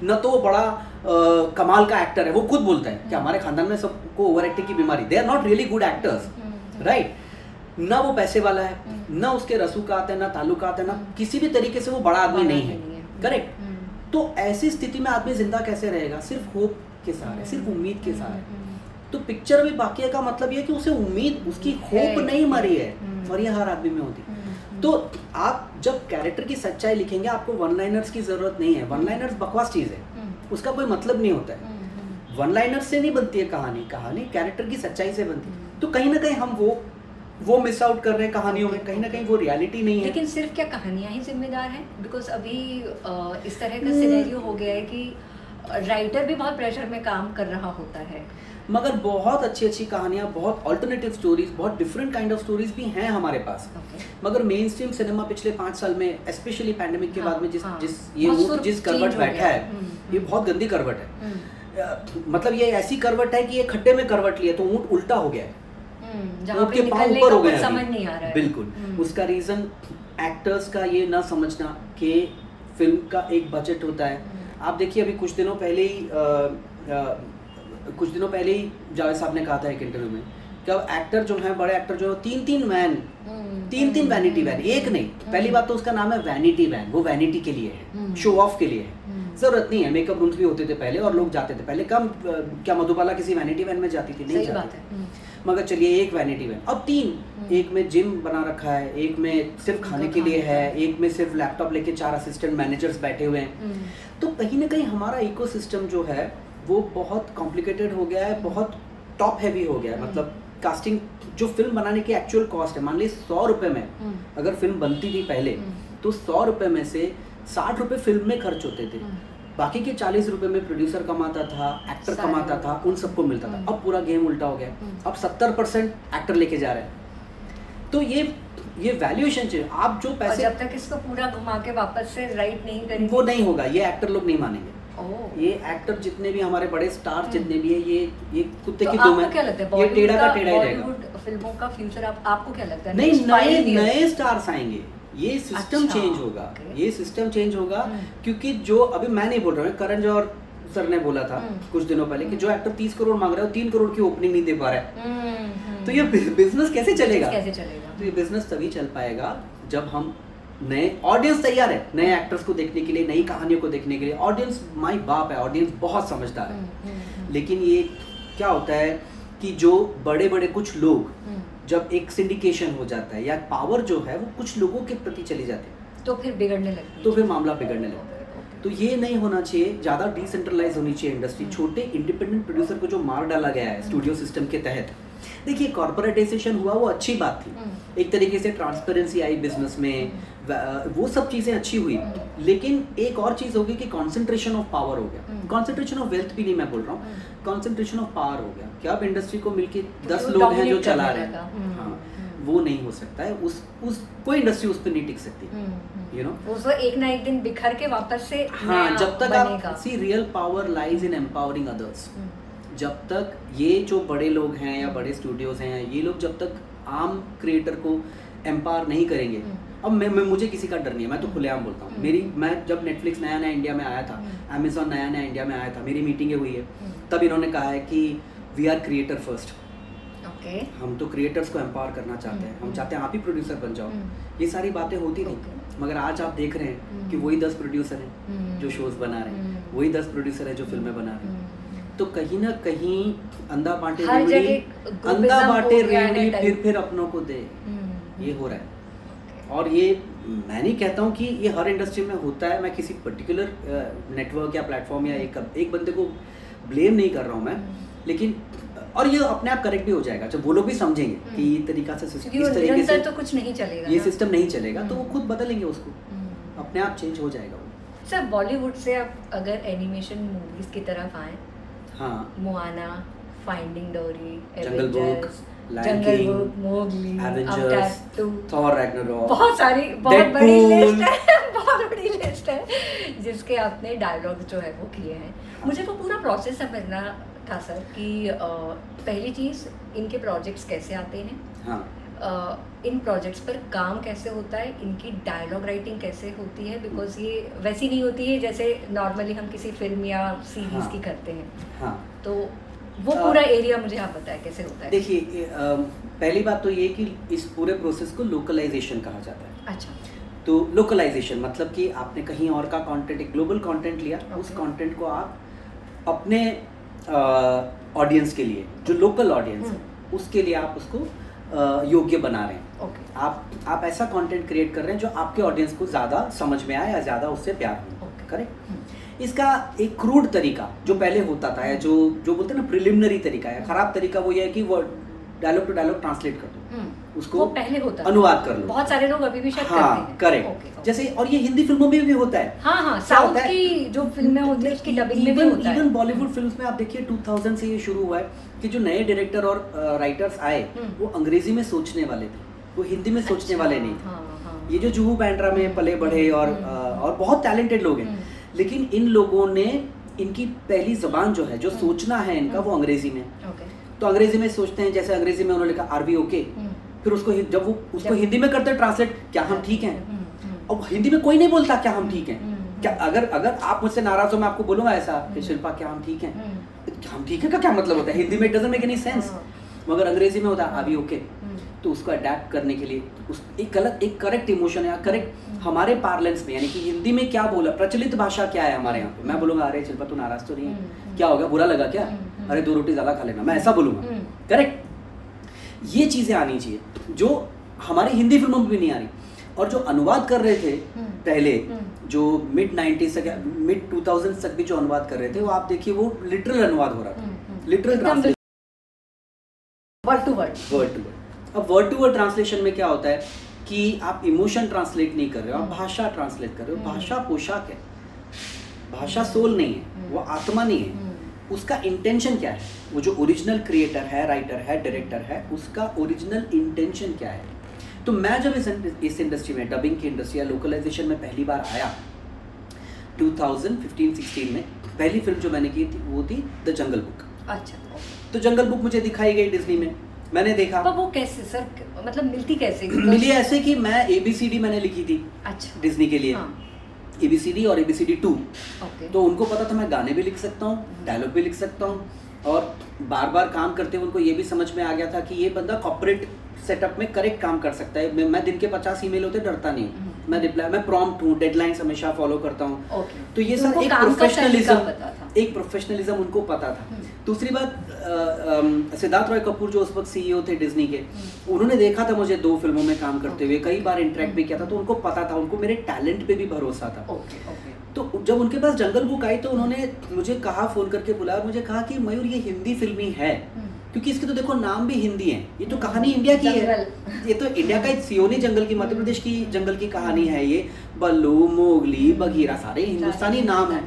न तो वो बड़ा कमाल का एक्टर है, वो खुद बोलता है कि हमारे खानदान में सबको ओवर एक्टिंग की बीमारी, they are not really good actors, right. ना वो पैसे वाला है, ना उसके रसूखात है, ना ताल्लुकात है, ना किसी भी तरीके से वो बड़ा आदमी नहीं है, करेक्ट। तो ऐसी स्थिति में आदमी जिंदा कैसे रहेगा? सिर्फ होप के सहारे, सिर्फ उम्मीद के सहारे। तो पिक्चर भी बाकी का मतलब ये है कि उसे उम्मीद, उसकी होप नहीं मरी है, और ये हर आदमी में होती है। तो आप जब कैरेक्टर की सच्चाई लिखेंगे, आपको वन लाइनर्स की जरूरत नहीं है। वन लाइनर्स बकवास चीज है, उसका कोई मतलब नहीं होता है। वन लाइनर्स से नहीं बनती है कहानी, कहानी कैरेक्टर की सच्चाई से बनती है। तो कहीं ना कहीं हम वो मिस आउट कर रहे हैं कहानियों में, कहीं ना कहीं वो रियलिटी नहीं है। लेकिन सिर्फ क्या कहानियां ही जिम्मेदार हैं? बिकॉज अभी इस तरह का सिनेरियो हो गया है कि राइटर भी बहुत प्रेशर में काम कर रहा होता है, मगर बहुत अच्छी कहानियाँ, बहुत अल्टरनेटिव स्टोरीज, बहुत डिफरेंट काइंड ऑफ स्टोरीज भी हैं हमारे पास। मगर मेन स्ट्रीम सिनेमा पिछले 5 साल में, स्पेशली पैंडेमिक के बाद में जिस करवट बैठा है, ये बहुत गंदी करवट है। मतलब ये ऐसी करवट है कि ये खड्डे में करवट लिया तो ऊँट उल्टा हो गया है, ऊँट के पाँव ऊपर हो गए, समझ नहीं आ रहा है। बिल्कुल। उसका रीजन एक्टर्स का ये ना समझना कि फिल्म का एक बजट होता है। आप देखिए अभी कुछ दिनों पहले ही जावेद साहब ने कहा था एक इंटरव्यू में कि अब एक्टर जो है, बड़े एक्टर जो है, 3 वैनिटी वैन, एक नहीं। पहली बात तो उसका नाम है वैनिटी वैन, वो वैनिटी के लिए है, शो ऑफ के लिए है। जरूरत नहीं है, मेकअप रूम्स भी होते थे पहले और लोग जाते थे पहले, कम क्या मधुबाला किसी वैनिटी वैन में जाती थी? नहीं जाती थी। मगर चलिए एक वैनिटी वैन, अब 3, एक में जिम बना रखा है, एक में सिर्फ खाने के लिए है, एक में सिर्फ लैपटॉप लेके 4 असिस्टेंट मैनेजर्स बैठे हुए हैं। तो कहीं ना कहीं हमारा इकोसिस्टम जो है वो बहुत कॉम्प्लिकेटेड हो गया है, बहुत टॉप हैवी हो गया है। मतलब कास्टिंग जो फिल्म बनाने की एक्चुअल कॉस्ट है, मान ली 100 रुपये में अगर फिल्म बनती थी पहले, तो 100 रुपये में से 60 रुपये फिल्म में खर्च होते थे, बाकी के 40 रुपये में प्रोड्यूसर कमाता था, एक्टर कमाता था, उन सबको मिलता था। अब पूरा गेम उल्टा हो गया, अब 70% एक्टर लेके जा रहे हैं। तो ये वैल्यूएशन चाहिए। आप जो पैसे, जब तक इसको पूरा घुमा के वापस से राइट नहीं करेंगे वो नहीं होगा, ये एक्टर लोग नहीं मानेंगे। ये एक्टर जितने भी हमारे बड़े स्टार जितने भी है, ये कुत्ते की दुम है। क्या लगता है ये टेढ़ा का टेढ़ा ही रहेगा। बॉलीवुड फिल्मों का फ्यूचर आपको क्या लगता है? नहीं, नए स्टार्स आएंगे, ये सिस्टम अच्छा, चेंज होगा, ओके। ये सिस्टम चेंज होगा। क्योंकि जो अभी मैं नहीं बोल रहा हूँ, करण जौहर सर ने बोला था कुछ दिनों पहले कि जो एक्टर 30 करोड़ मांग रहा है वो 3 करोड़ की ओपनिंग नहीं दे पा रहा है। तो ये बिजनेस कैसे चलेगा? तो ये बिजनेस तभी चल पाएगा जब हम नए, ऑडियंस तैयार है नए एक्टर्स को देखने के लिए, नई कहानियों को देखने के लिए। ऑडियंस माई बाप है, ऑडियंस बहुत समझदार है। लेकिन ये क्या होता है कि जो बड़े बड़े कुछ लोग, जब एक सिंडिकेशन हो जाता है या पावर जो है वो कुछ लोगों के प्रति चली जाती है, तो फिर बिगड़ने लगती है, तो फिर मामला बिगड़ने लगता है। तो ये नहीं होना चाहिए, ज़्यादा डिसेंट्रलाइज होनी चाहिए इंडस्ट्री। छोटे इंडिपेंडेंट प्रोड्यूसर को जो मार डाला गया है स्टूडियो सिस्टम के तहत, देखिए कॉर्पोरेटाइजेशन हुआ, वो अच्छी बात थी, एक तरीके से ट्रांसपेरेंसी आई बिजनेस में, वो सब चीज़ें अच्छी हुई। लेकिन एक और चीज़ होगी कि कॉन्सेंट्रेशन ऑफ पावर हो गया, कॉन्सेंट्रेशन ऑफ वेल्थ भी नहीं मैं बोल रहा हूँ, कॉन्सेंट्रेशन ऑफ पावर हो गया कि अब इंडस्ट्री को मिलके 10 लोग हैं जो चला रहे हैं। हाँ, वो नहीं हो सकता है, उस कोई इंडस्ट्री उस पर नहीं टिक सकती, यू नो। उसको एक ना एक दिन बिखर के वापस से हाँ, जब तक आप see real power lies in empowering others, जब तक ये जो बड़े लोग हैं या बड़े स्टूडियोज हैं, ये लोग जब तक आम क्रिएटर को एम्पावर नहीं करेंगे। अब मैं मुझे किसी का डर नहीं है, मैं तो खुलेआम बोलता हूँ। मैं जब नेटफ्लिक्स नया नया इंडिया में आया था, अमेजोन नया नया इंडिया में आया था, मेरी मीटिंगें हुई है, तब इन्होंने कहा है कि वी आर क्रिएटर फर्स्ट। हम तो क्रिएटर्स को एम्पावर करना चाहते हैं, हम चाहते हैं आप ही प्रोड्यूसर बन जाओ। ये सारी बातें होती थी, मगर आज आप देख रहे हैं कि वही 10 प्रोड्यूसर हैं जो शोज बना रहे हैं, वही 10 प्रोड्यूसर है जो फिल्में बना रहे हैं। तो कहीं ना कहीं अंधा बांटे रेवड़ी फिर अपनों को दे, ये हो रहा है। और ये मैं नहीं कहता हूँ कि ये हर इंडस्ट्री में होता है, मैं किसी पर्टिकुलर नेटवर्क या प्लेटफॉर्म या एक बंदे को ब्लेम नहीं कर रहा हूँ मैं, लेकिन और ये अपने आप करेक्ट भी हो जाएगा जब वो लोग भी समझेंगे कि ये तरीका से इस तरीके से तो कुछ नहीं चलेगा, ये सिस्टम नहीं चलेगा, तो वो खुद बदलेंगे, उसको अपने आप चेंज हो जाएगा वो। सर बॉलीवुड से आप अगर एनिमेशन मूवीज की तरफ आए, हाँ, Moana, Finding Dory, Jungle Book, Jungle Book, Mowgli, Avengers, Thor Ragnarok, बहुत सारी, बहुत बड़ी लिस्ट है, बहुत बड़ी लिस्ट है जिसके आपने डायलॉग जो है वो किए हैं। मुझे वो पूरा प्रोसेस समझना था सर कि पहली चीज़ इनके प्रोजेक्ट्स कैसे आते हैं, हाँ, इन प्रोजेक्ट्स पर काम कैसे होता है, इनकी डायलॉग राइटिंग कैसे होती है, बिकॉज ये वैसी नहीं होती है जैसे नॉर्मली हम किसी फिल्म या सीरीज हाँ, की करते हैं। हाँ, तो वो पूरा एरिया मुझे आप बताएं कैसे होता है। देखिए पहली बात तो ये कि इस पूरे प्रोसेस को लोकलाइजेशन कहा जाता है। अच्छा, तो लोकलाइजेशन मतलब कि आपने कहीं और का कंटेंट, एक ग्लोबल कंटेंट लिया, उस कंटेंट को आप अपने ऑडियंस के लिए, जो लोकल ऑडियंस है उसके लिए आप उसको योग्य बना रहे हैं। आप ऐसा कंटेंट क्रिएट कर रहे हैं जो आपके ऑडियंस को ज़्यादा समझ में आए या ज़्यादा उससे प्यार हो, करेक्ट। इसका एक क्रूड तरीका जो पहले होता था, या जो बोलते हैं ना प्रिलिमिनरी तरीका है, खराब तरीका वो ये है कि वो डायलॉग टू डायलॉग ट्रांसलेट कर दो, उसको वो पहले होता है, अनुवाद कर लो। बहुत सारे लोग अभी भी शायद हाँ, करते हैं। करेक्ट। जैसे और ये हिंदी फिल्मों में भी होता है। हाँ हाँ, साउथ की जो फिल्में होती है उसकी डबिंग में भी होता है। इवन बॉलीवुड फिल्म्स में आप देखिए 2000 से ये शुरू हुआ है कि जो नए डायरेक्टर और राइटर्स आए वो अंग्रेजी में सोचने वाले थे, वो हिंदी में सोचने वाले नहीं थे। ये जो जुहू बैंड्रा में पले बढ़े और बहुत टैलेंटेड लोग हैं, लेकिन इन लोगों ने इनकी पहली जबान जो है, जो सोचना है इनका, वो अंग्रेजी में। तो अंग्रेजी में सोचते हैं, जैसे अंग्रेजी में उन्होंने कहा आर वी ओके, फिर उसको जब वो उसको हिंदी में करते हैं ट्रांसलेट, क्या हम ठीक हैं। अब हिंदी में कोई नहीं बोलता क्या हम ठीक हैं। क्या अगर आप मुझसे नाराज हो, मैं आपको बोलूंगा ऐसा कि शिल्पा क्या हम ठीक हैं, हम ठीक है का क्या मतलब होता है, हिंदी में it doesn't make any sense, मगर अंग्रेजी में होता है आर वी ओके। तो उसको अडेप्ट करने के लिए एक करेक्ट इमोशन है, करेक्ट हमारे पार्लेंस में, यानी कि हिंदी में क्या बोला, प्रचलित भाषा क्या है हमारे यहाँ पे। मैं बोलूंगा अरे शिल्पा तू नाराज तो नहीं है, क्या हो गया, बुरा लगा क्या, अरे 2 रोटी ज़्यादा खा लेना, मैं ऐसा बोलूँगा, करेक्ट। ये चीज़ें आनी चाहिए जो हमारी हिंदी फिल्मों में भी नहीं आ रही। और जो अनुवाद कर रहे थे पहले जो मिड 90s तक मिड 2000s तक भी जो अनुवाद कर रहे थे वो आप देखिए वो लिटरल अनुवाद हो रहा था, literal translation, word to word. Word to word. अब वर्ड टू वर्ड ट्रांसलेशन में क्या होता है कि आप इमोशन ट्रांसलेट नहीं कर रहे हो, आप भाषा ट्रांसलेट कर रहे हो। भाषा पोशाक है, भाषा सोल नहीं है, वो आत्मा नहीं है। उसका इंटेंशन क्या है, वो जो ओरिजिनल क्रिएटर है, राइटर है, डायरेक्टर है, उसका ओरिजिनल इंटेंशन क्या है। तो मैं जब इस इंडस्ट्री में, डबिंग की इंडस्ट्री या लोकलाइजेशन में पहली बार आया 2015-16 में, पहली फिल्म जो मैंने की थी वो थी द जंगल बुक। अच्छा। तो जंगल बुक मुझे दिखाई गई डिज्नी में, मैंने देखा। पर वो कैसे सर, मतलब मिलती कैसे? मिली ऐसे कि मैं ABCD मैंने लिखी थी अच्छा डिज्नी के लिए, ABCD और ABCD 2। ओके। तो उनको पता था मैं गाने भी लिख सकता हूँ, डायलॉग भी लिख सकता हूँ, और बार बार काम करते हुए उनको ये भी समझ में आ गया था कि ये बंदा कॉर्पोरेट सेटअप में करेक्ट काम कर सकता है। मैं दिन के 50 ईमेल होते डरता नहीं, मैं रिप्लाई, मैं प्रॉम्प्ट हूँ, डेडलाइंस हमेशा फॉलो करता हूँ। तो ये सब एक प्रोफेशनलिज्म उनको पता था। दूसरी बात, सिद्धार्थ रॉय कपूर जो उस वक्त CEO थे डिज्नी के, उन्होंने देखा था मुझे 2 फिल्मों में काम करते हुए, कई बार इंटरेक्ट भी किया था, तो उनको पता था, उनको मेरे टैलेंट पे भी भरोसा था। तो जब उनके पास जंगल बुक आई तो उन्होंने मुझे कहा, फ़ोन करके बुलाया, मुझे कहा कि मयूर ये हिंदी फिल्म ही है, क्योंकि इसके तो देखो नाम भी हिंदी है, ये तो कहानी इंडिया की है, ये तो इंडिया का सियोनी जंगल की, मध्य प्रदेश की जंगल की कहानी है। ये बल्लू, मोगली, बगीरा सारे हिंदुस्तानी नाम है।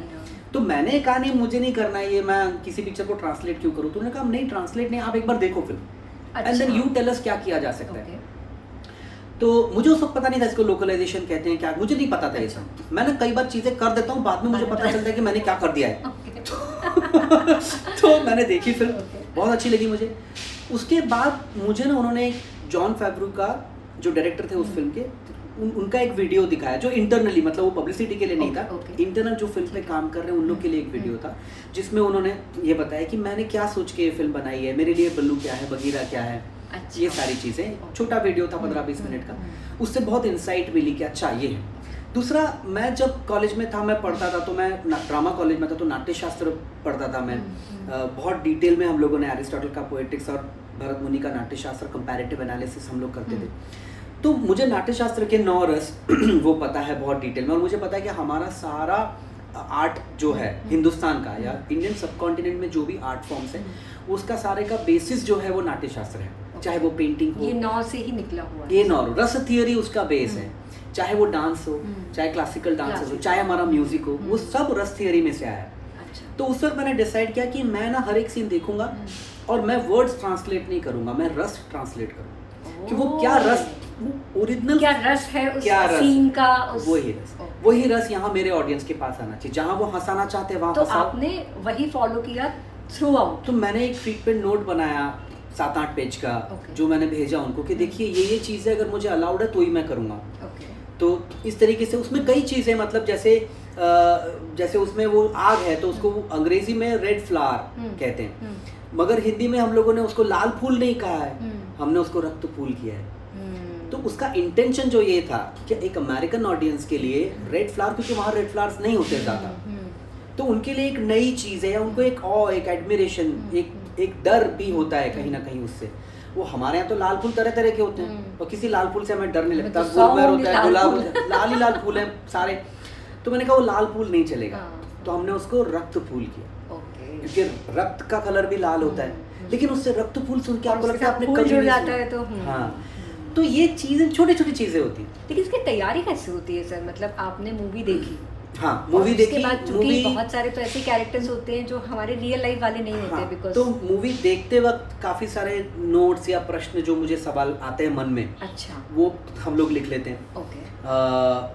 तो मैंने कहा नहीं, मुझे नहीं करना है ये, मैं किसी पिक्चर को ट्रांसलेट क्यों करूँ। तो उन्होंने कहा नहीं ट्रांसलेट नहीं, आप एक बार देखो film, and then you tell us क्या किया जा सकता है। तो मुझे उस वक्त पता नहीं था इसको लोकलाइजेशन कहते हैं क्या, मुझे नहीं पता था ये सब। मैंने कई बार चीज़ें कर देता हूँ, बाद में मुझे पता चलता है कि मैंने क्या कर दिया है। तो मैंने देखी फिल्म, बहुत अच्छी लगी मुझे। उसके बाद मुझे ना उन्होंने जॉन फैब्रो का जो डायरेक्टर थे उस फिल्म के, उनका एक वीडियो दिखाया जो इंटरनली, मतलब वो पब्लिसिटी के लिए नहीं था, इंटरनल जो फिल्म पे काम कर रहे हैं उन लोग के लिए एक वीडियो था, जिसमें उन्होंने ये बताया कि मैंने क्या सोच के ये फिल्म बनाई है, मेरे लिए बल्लू क्या है, बगीरा क्या है। अच्छा। ये सारी चीज़ें, छोटा वीडियो था 15-20 मिनट का, उससे बहुत इंसाइट मिली कि अच्छा ये है। दूसरा, मैं जब कॉलेज में था, मैं पढ़ता था, तो मैं ड्रामा कॉलेज में था, तो नाट्य शास्त्र पढ़ता था मैं। बहुत डिटेल में हम लोगों ने एरिस्टोटल का पोएटिक्स और भरत मुनि का नाट्य शास्त्र कंपैरेटिव एनालिसिस हम लोग करते थे। तो मुझे नाट्य शास्त्र के 9 रस वो पता है बहुत डिटेल में, और मुझे पता है कि हमारा सारा आर्ट जो है हिंदुस्तान का या इंडियन सबकॉन्टिनेंट में जो भी आर्ट फॉर्म्स है, उसका सारे का बेसिस जो है वो नाट्य शास्त्र है। चाहे वो पेंटिंग हो, ये 9 से ही निकला हुआ है, ये 9 रस थियोरी उसका बेस है। चाहे वो डांस हो, चाहे क्लासिकल डांस हो, चाहे हमारा म्यूजिक हो, वो सब रस थियोरी में से आया है। अच्छा। तो उस वक्त मैंने डिसाइड किया कि मैं ना हर एक सीन देखूंगा और मैं वर्ड्स ट्रांसलेट नहीं करूंगा, मैं रस ट्रांसलेट करूंगा कि वो क्या रस, वो ओरिजिनल क्या रस है उस सीन का, वही रस यहाँ मेरे ऑडियंस के पास आना चाहिए। जहाँ वो हंसाना चाहते हैं वहाँ तो आपने वही फॉलो किया थ्रू आउट। तो मैंने एक ट्रीटमेंट नोट बनाया 7-8 पेज का, जो मैंने भेजा उनको कि देखिए ये चीज़ें अगर मुझे अलाउड है तो ही मैं करूँगा। तो इस तरीके से उसमें कई चीज़ें, मतलब जैसे उसमें वो आग है तो उसको अंग्रेजी में रेड फ्लावर कहते हैं, मगर हिंदी में हम लोगों ने उसको लाल फूल नहीं कहा है, हमने उसको रक्त फूल किया है। तो उसका इंटेंशन जो ये था कि एक अमेरिकन ऑडियंस के लिए रेड फ्लावर, क्योंकि वहाँ रेड फ्लावर्स नहीं होते ज़्यादा, तो उनके लिए एक नई चीज़ है, या उनको एक एक एडमिरेशन, एक डर भी होता है कहीं ना कहीं उससे। वो हमारे यहाँ तो लाल फूल तरह तरह के होते हैं, और किसी लाल फूल से हमें डर नहीं लगता, गुलमोहर होता है, गुलाब, लाल ही लाल फूल है सारे। तो मैंने कहा वो लाल फूल नहीं चलेगा, तो हमने उसको रक्त फूल किया, क्योंकि रक्त का कलर भी लाल होता है, लेकिन उससे रक्त फूल सुन के आपको लगता है आपने कभी जुड़ जाता है। तो हाँ, तो ये चीज़ें छोटी छोटी चीज़ें होती हैं। लेकिन इसकी तैयारी कैसे होती है सर? मतलब आपने मूवी देखी, हाँ मूवी देखी, उसके बाद मूवी बहुत सारे तो ऐसे कैरेक्टर्स होते हैं जो हमारे रियल लाइफ वाले नहीं होते, बिकॉज़ तो मूवी देखते वक्त काफ़ी सारे नोट्स या प्रश्न जो मुझे सवाल आते हैं मन में, अच्छा, वो हम लोग लिख लेते हैं। ओके।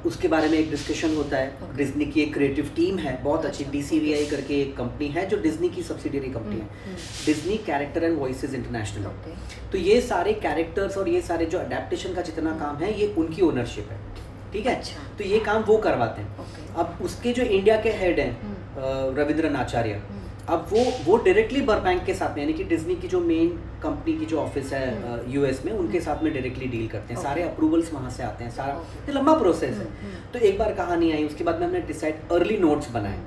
उसके बारे में एक डिस्कशन होता है। डिज्नी की एक क्रिएटिव टीम है बहुत अच्छी, DCVI करके एक कंपनी है जो डिज्नी की सब्सिडियरी कंपनी है, Disney character and voices international. तो ये सारे कैरेक्टर्स और ये सारे जो अडेप्टेशन का जितना काम है ये उनकी ओनरशिप है, ठीक है। अच्छा। तो ये काम वो करवाते हैं। अब उसके जो इंडिया के हेड हैं रविंद्रन आचार्य, अब वो डायरेक्टली बर्बैंक के साथ में, यानी कि डिज्नी की जो मेन कंपनी की जो ऑफिस है US में, उनके साथ में डायरेक्टली डील करते हैं। सारे अप्रूवल्स वहाँ से आते हैं, सारा ये लंबा प्रोसेस है। तो एक बार कहानी आई, उसके बाद में हमने डिसाइड अर्ली नोट्स बनाए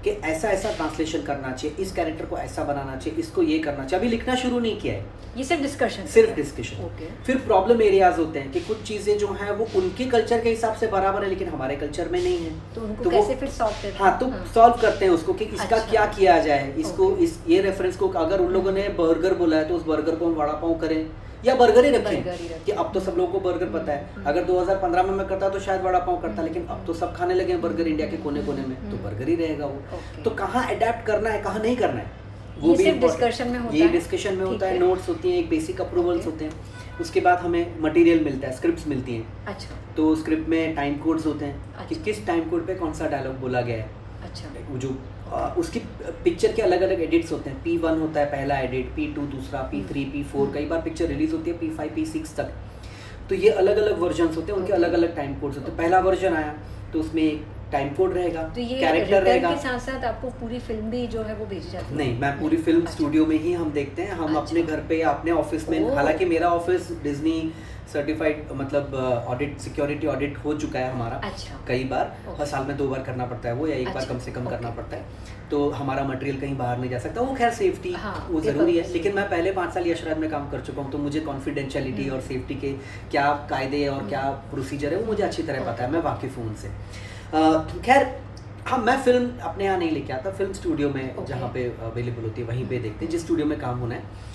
कि ऐसा ऐसा ट्रांसलेशन करना चाहिए, इस कैरेक्टर को ऐसा बनाना चाहिए, इसको ये करना चाहिए। अभी लिखना शुरू नहीं किया है, ये सिर्फ डिस्कशन, सिर्फ डिस्कशन। ओके। फिर प्रॉब्लम एरियाज होते हैं कि कुछ चीज़ें जो हैं वो उनके कल्चर के हिसाब से बराबर है लेकिन हमारे कल्चर में नहीं है, तो उनको तो कैसे फिर सॉल्व करते हैं? हाँ, तो सॉल्व करते हैं उसको कि इसका अच्छा। क्या किया जाए, इसको ओके। इस ये रेफरेंस को अगर उन लोगों ने बर्गर बोला है तो उस बर्गर को हम वड़ा पाव करें या बर्गर ही बर्गर ही रखें रखें। कि अब तो सब लोगों को बर्गर पता है। अगर 2015 में मैं करता तो शायद वड़ा पाव करता, लेकिन अब तो सब खाने लगे हैं बर्गर इंडिया के कोने कोने में, तो बर्गर ही रहेगा वो। ओके। तो कहाँ अडेप्ट करना है, कहाँ नहीं करना है, ये सिर्फ important- डिस्कशन में होता ये है? डिस्कशन में ठीक होता है, है। नोट्स होती हैं, एक बेसिक अप्रूवल्स ओके। होते हैं। उसके बाद हमें मटेरियल मिलता है, स्क्रिप्ट्स मिलती हैं, अच्छा तो स्क्रिप्ट में टाइम कोड्स होते हैं कि अच्छा। किस टाइम कोड पे कौन सा डायलॉग बोला गया है। अच्छा वो जो उसकी पिक्चर के अलग अलग एडिट्स होते हैं, P1 होता है पहला एडिट, P2 दूसरा, P3 P4, कई बार पिक्चर रिलीज होती है P5 P6 तक, तो ये अलग अलग वर्जन्स होते हैं, उनके अलग अलग टाइम कोड्स होते हैं। पहला वर्जन आया तो उसमें एक टाइम कोड रहेगा, तो ये कैरेक्टर रिटर्न रहेगा। के साथ साथ आपको पूरी फिल्म भी जो है वो भेजी जाती है? नहीं, मैं पूरी फिल्म अच्छा। स्टूडियो में ही हम देखते हैं, हम अच्छा। अपने घर पे या अपने ऑफिस में, ओह। हालांकि मेरा ऑफिस डिज्नी सर्टिफाइड मतलब ऑडिट सिक्योरिटी ऑडिट हो चुका है हमारा अच्छा। कई बार, ओके। हर साल में 2 बार करना पड़ता है वो, या एक बार अच्छा, कम से कम करना ओके। पड़ता है, तो हमारा मटेरियल कहीं बाहर नहीं जा सकता। वो खैर सेफ्टी हाँ, वो ये ज़रूरी है, purpose लेकिन मैं पहले 5 साल यशराज में काम कर चुका हूँ, तो मुझे कॉन्फिडेंशियलिटी और सेफ्टी के क्या कायदे और क्या प्रोसीजर है वो मुझे अच्छी तरह पता है, मैं वाकिफ़ हूँ उनसे। खैर हाँ, मैं फिल्म अपने यहाँ नहीं लेके आता, फिल्म स्टूडियो में ओके। जहाँ पे अवेलेबल होती है वहीं पे देखते हैं, जिस स्टूडियो में काम होना है।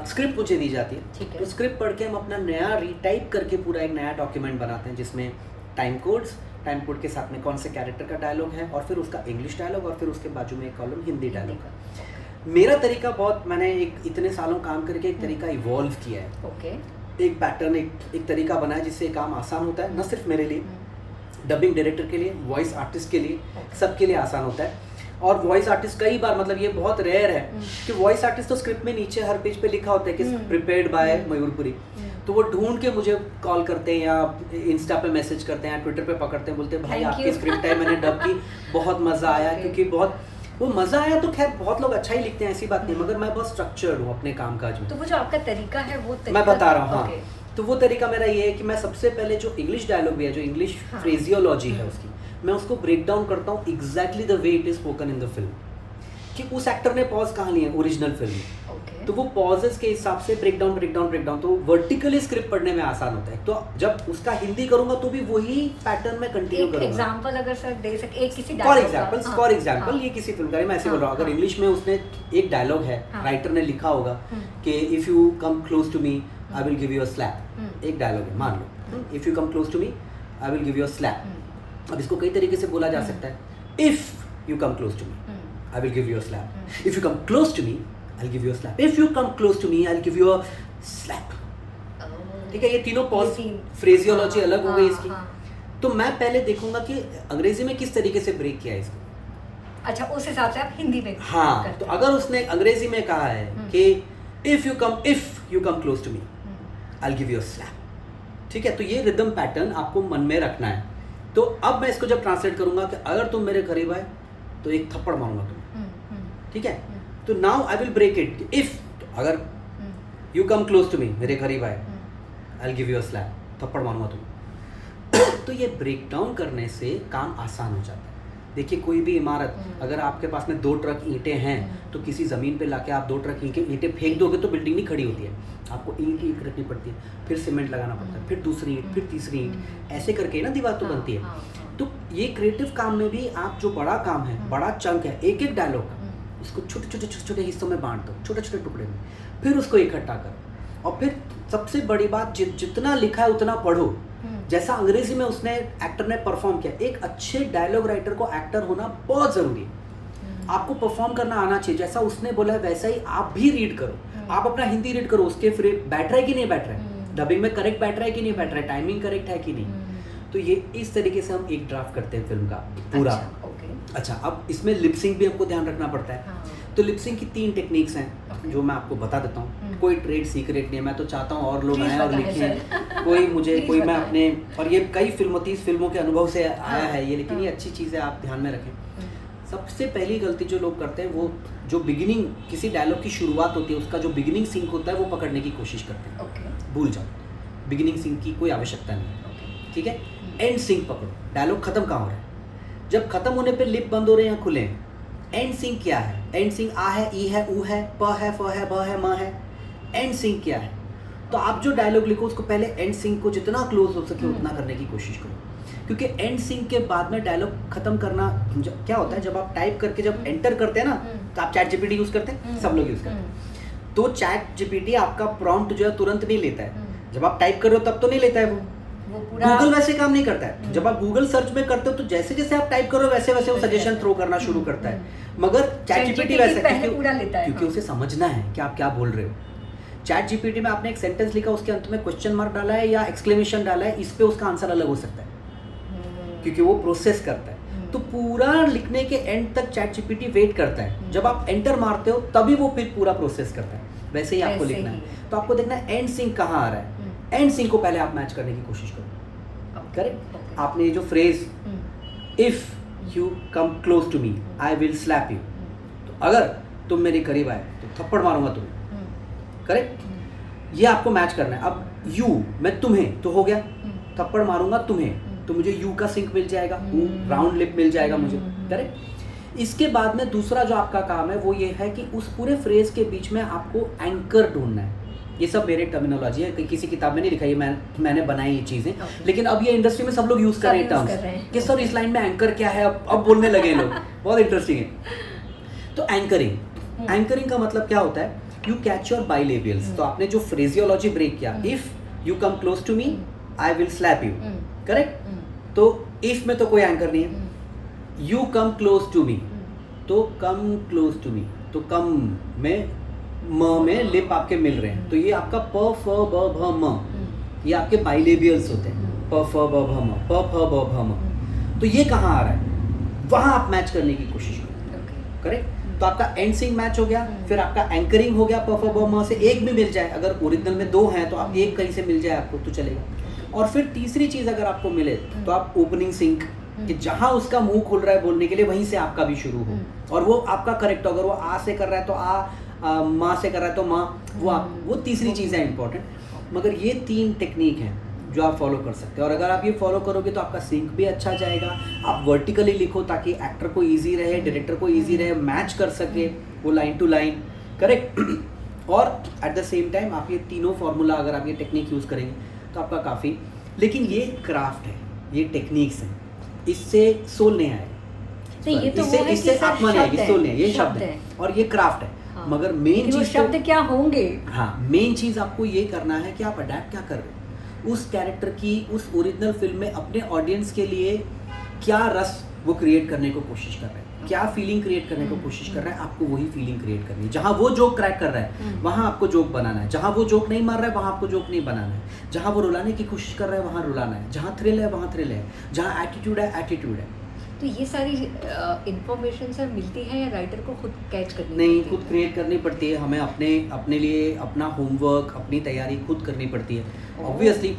स्क्रिप्ट मुझे दी जाती ठीक है, है। तो स्क्रिप्ट पढ़ के हम अपना नया रीटाइप करके पूरा एक नया डॉक्यूमेंट बनाते हैं, जिसमें टाइम कोड के साथ में कौन से कैरेक्टर का डायलॉग है, और फिर उसका इंग्लिश डायलॉग, और फिर उसके बाजू में एक कॉलम हिंदी डायलॉग का। मेरा तरीका बहुत, मैंने एक इतने सालों काम करके एक तरीका इवॉल्व किया है, ओके। एक पैटर्न, एक तरीका बनाया जिससे काम आसान होता है, न सिर्फ मेरे लिए, डबिंग डायरेक्टर के लिए, वॉइस आर्टिस्ट के लिए, सबके लिए आसान होता है। और वॉइस आर्टिस्ट कई बार, मतलब ये बहुत रेयर है कि वॉइस आर्टिस्ट तो स्क्रिप्ट में नीचे हर पेज पे लिखा होता है कि प्रिपेयर्ड बाय मयूरपुरी, तो वो ढूंढ के मुझे कॉल करते हैं या इंस्टा पे मैसेज करते हैं या ट्विटर पे पकड़ते हैं, बोलते हैं भाई Thank आपकी you. स्क्रिप्ट है, मैंने डब की, बहुत मज़ा आया, Okay. क्योंकि बहुत वो मज़ा आया। तो खैर बहुत लोग अच्छा ही लिखते हैं, ऐसी बात नहीं, मगर मैं बहुत स्ट्रक्चर्ड हूँ अपने कामकाज में। तो वो जो आपका तरीका है वो मैं बता रहा हूँ, हाँ। ओके। तो वो तरीका मेरा ये है कि मैं सबसे पहले जो इंग्लिश डायलॉग भी है, जो इंग्लिश हाँ। फ्रेजियोलॉजी है उसकी, मैं उसको ब्रेक डाउन करता हूँ exactly the way it is spoken in the film, कि उस एक्टर ने पॉज कहाँ लिए ओरिजिनल फिल्म में, ओके। तो वो पॉजेस के हिसाब से ब्रेक डाउन, तो वर्टिकली स्क्रिप्ट पढ़ने में आसान होता है। तो जब उसका हिंदी करूंगा तो भी वही पैटर्न में कंटिन्यू एक करूंगा। एग्जांपल अगर सर दे सके, एक किसी फॉर dialogue का, एग्जाम्पल, हाँ, ये किसी फिल्म का है, मैं ऐसे हाँ, बोल रहा हूँ, अगर हाँ। इंग्लिश में उसने एक डायलॉग है, हाँ। राइटर ने लिखा होगा कि if you come close to me I will give you a slap, एक डायलॉग है, मान लो, if you come close to me I will give you a slap. अब इसको कई तरीके से बोला जा सकता है, if you come close to me I will give you a slap. If you come close to me, I'll give you a slap. If you come close to me, I'll give you a slap. ठीक है, ये तीनों pause phraseology अलग हो गई इसकी। तो मैं पहले देखूंगा कि अंग्रेजी में किस तरीके से ब्रेक किया है इसको। अच्छा, उस हिसाब से आप हिंदी में हाँ, करते तो हैं। अगर उसने अंग्रेजी में कहा है कि if you come close to me I give you a slap, ठीक है, तो ये रिदम पैटर्न आपको मन में रखना है। तो अब मैं इसको जब ट्रांसलेट करूंगा कि अगर तुम मेरे करीब आए तो एक थप्पड़ मारूंगा तुम्हें, ठीक है, तो now I will break it. If अगर you come close to me, मेरे करीब आए, I will give you a slap, थप्पड़ मारूंगा तुम्हें। तो ये ब्रेक डाउन करने से काम आसान हो जाता है। देखिए, कोई भी इमारत, अगर आपके पास में 2 ट्रक ईंटें हैं, तो किसी ज़मीन पे लाके आप 2 ट्रक ईंटें फेंक दोगे तो बिल्डिंग नहीं खड़ी होती है, आपको ईंट रखनी पड़ती है, फिर सीमेंट लगाना पड़ता है, फिर दूसरी ईंट, फिर तीसरी ईंट, ऐसे करके ना दीवार तो बनती है। तो ये क्रिएटिव काम में भी आप जो बड़ा काम है, बड़ा चंक है, एक एक डायलॉग का, उसको छोटे छोटे हिस्सों में बांट दो, छोटे छोटे टुकड़े में, फिर उसको इकट्ठा करो, और फिर सबसे बड़ी बात, जितना लिखा है उतना पढ़ो। जैसा अंग्रेजी में उसने एक्टर ने परफॉर्म किया, एक अच्छे डायलॉग राइटर को एक्टर होना बहुत ज़रूरी है। आपको परफॉर्म करना आना चाहिए, जैसा उसने बोला है वैसा ही आप भी रीड करो। आप अपना हिंदी रीड करो, उसके फिर बैठ रहा है कि नहीं बैठ रहा है, डबिंग में करेक्ट बैठ रहा है कि नहीं बैठ रहा है, टाइमिंग करेक्ट है कि नहीं। तो ये इस तरीके से हम एक ड्राफ्ट करते हैं फिल्म का पूरा। अच्छा, अब इसमें लिपसिंग भी हमको ध्यान रखना पड़ता है। तो लिपसिंग की 3 टेक्निक्स हैं जो मैं आपको बता देता हूँ। कोई ट्रेड सीक्रेट नहीं है, मैं तो चाहता हूँ और लोग आए और लिखें, कोई मैं अपने, और ये कई 30 फिल्मों के अनुभव से आया है ये, लेकिन ये अच्छी चीज़ है, आप ध्यान में रखें। सबसे पहली गलती जो लोग करते हैं, वो जो बिगिनिंग, किसी डायलॉग की शुरुआत होती है, उसका जो बिगिनिंग सिंक होता है वो पकड़ने की कोशिश करते हैं। भूल जाओ, बिगिनिंग सिंक की कोई आवश्यकता नहीं, ठीक है। एंड सिंक पकड़ो, डायलॉग खत्म कहाँ हो रहा है, जब खत्म होने पे लिप बंद हो रहे हैं या खुले हैं, एंड सिंक क्या है? एंड सिंक आ है, ई है, ऊ है, प है, फ है, ब है, म है। एंड सिंक क्या है? तो आप जो डायलॉग लिखो उसको पहले एंड सिंक को जितना क्लोज हो सके उतना करने की कोशिश करो, क्योंकि एंड सिंक के बाद में डायलॉग खत्म करना क्या होता है, जब आप टाइप करके जब एंटर करते हैं ना, तो आप चैट जीपीटी यूज करते हैं, सब लोग यूज करते हैं। तो चैट जीपीटी आपका प्रॉम्प्ट जो है तुरंत नहीं लेता है, जब आप टाइप कर रहे हो तब तो नहीं लेता है वो पूरा। गूगल वैसे काम नहीं करता है। जब आप गूगल सर्च में करते हो तो जैसे जैसे आप टाइप करो वैसे वैसे वो सजेशन थ्रो करना शुरू करता है, मगर चैट जीपीटी वैसे क्योंकि उसे समझना है कि आप क्या बोल रहे हो। चैट जीपीटी में आपने एक सेंटेंस लिखा, उसके अंत में क्वेश्चन मार्क डाला है या एक्सक्लेमेशन डाला है, इस पे उसका आंसर अलग हो सकता है, क्योंकि वो प्रोसेस करता है। तो पूरा लिखने के एंड तक चैट जीपीटी वेट करता है, जब आप एंटर मारते हो तभी वो फिर पूरा प्रोसेस करता है। वैसे ही आपको लिखना है, तो आपको देखना है एंड सिंक कहाँ आ रहा है। एंड सिंक को पहले आप मैच करने की कोशिश करो। करेक्ट? आपने ये जो phrase if you come close to me I will slap you, तो अगर तुम मेरे करीब आए तो थप्पड़ मारूंगा तुम्हें। करेक्ट? ये आपको मैच करना है। अब यू, मैं तुम्हें, तो हो गया, थप्पड़ मारूंगा तुम्हें, तो मुझे यू का सिंक मिल जाएगा, राउंड लिप मिल जाएगा मुझे। करेक्ट? इसके बाद में दूसरा जो आपका काम है वो ये है कि उस पूरे फ्रेज के बीच में आपको एंकर ढूंढना है। ये सब मेरे टर्मिनोलॉजी है, किसी किताब में नहीं लिखा, ये मैंने बनाई ये चीज़ें। लेकिन अब ये इंडस्ट्री में सब लोग यूज़ कर रहे हैं टर्म्स कि सर इस लाइन में एंकर क्या है, अब बोलने लगे लोग। बहुत इंटरेस्टिंग है। तो एंकरिंग का मतलब क्या होता है? You catch your bilabials. तो आपने जो फ्रेजियोलॉजी ब्रेक किया, if you come close to me I will slap you. Correct? तो इफ में तो कोई एंकर नहीं है। You come close to me, तो कम क्लोज टू मी, तो कम में म में लिप आपके मिल रहे हैं, तो ये आपका प फ ब भ म, ये आपके बाइलेबियल्स होते हैं। प फ ब भ म, प फ ब भ म। तो ये कहाँ आ रहा है, वहाँ आप मैच करने की कोशिश करो। करेक्ट? तो आपका एंड सिंक मैच हो गया, फिर आपका एंकरिंग हो गया, प फ ब म से एक भी मिल जाए, अगर ओरिजिनल में 2 हैं तो आप एक कहीं से मिल जाए आपको तो चलेगा। और फिर तीसरी चीज़ अगर आपको मिले तो आप ओपनिंग सिंक, कि जहाँ उसका मुंह खुल रहा है बोलने के लिए वहीं से आपका भी शुरू हो, और वो आपका करेक्ट हो। अगर वो आ से कर रहा है तो माँ से कर रहा है तो माँ, वो तीसरी चीज़ है इंपॉर्टेंट। मगर ये 3 टेक्निक हैं जो आप फॉलो कर सकते हैं, और अगर आप ये फॉलो करोगे तो आपका सिंक भी अच्छा जाएगा। आप वर्टिकली लिखो ताकि एक्टर को इजी रहे, डायरेक्टर को इजी रहे, मैच कर सके वो लाइन टू लाइन। करेक्ट? और एट द सेम टाइम आप ये तीनों फार्मूला अगर आप ये टेक्निक यूज़ करेंगे तो आपका काफ़ी। लेकिन ये क्राफ्ट है, ये टेक्निक्स हैं, इससे सोल नहीं आएगा, इससे आत्मा नहीं आएगी, सोल नहीं है, ये शब्द है और ये क्राफ्ट है। मगर मेन चीज शब्द क्या होंगे? हाँ, मेन चीज आपको ये करना है कि आप अडेप्ट क्या कर रहे हो उस कैरेक्टर की, उस ओरिजिनल फिल्म में अपने ऑडियंस के लिए क्या रस वो क्रिएट करने को कोशिश कर रहे हैं, क्या फीलिंग क्रिएट करने को कोशिश कर रहा है। आपको वही फीलिंग क्रिएट करनी है। जहाँ वो जोक क्रैक कर रहा है वहाँ आपको जोक बनाना है, जहाँ वो जोक नहीं मार रहा है वहाँ आपको जोक नहीं बनाना है, जहाँ वो रुलाने की कोशिश कर रहा है वहाँ रुलाना है, जहाँ थ्रिल है वहाँ थ्रिल है, जहाँ एटीट्यूड है एटीट्यूड है। तो ये सारी इंफॉर्मेशन सर मिलती है या राइटर को खुद कैच करनी नहीं, खुद क्रिएट करनी पड़ती है हमें। अपने लिए अपना होमवर्क, अपनी तैयारी खुद करनी पड़ती है। ऑब्वियसली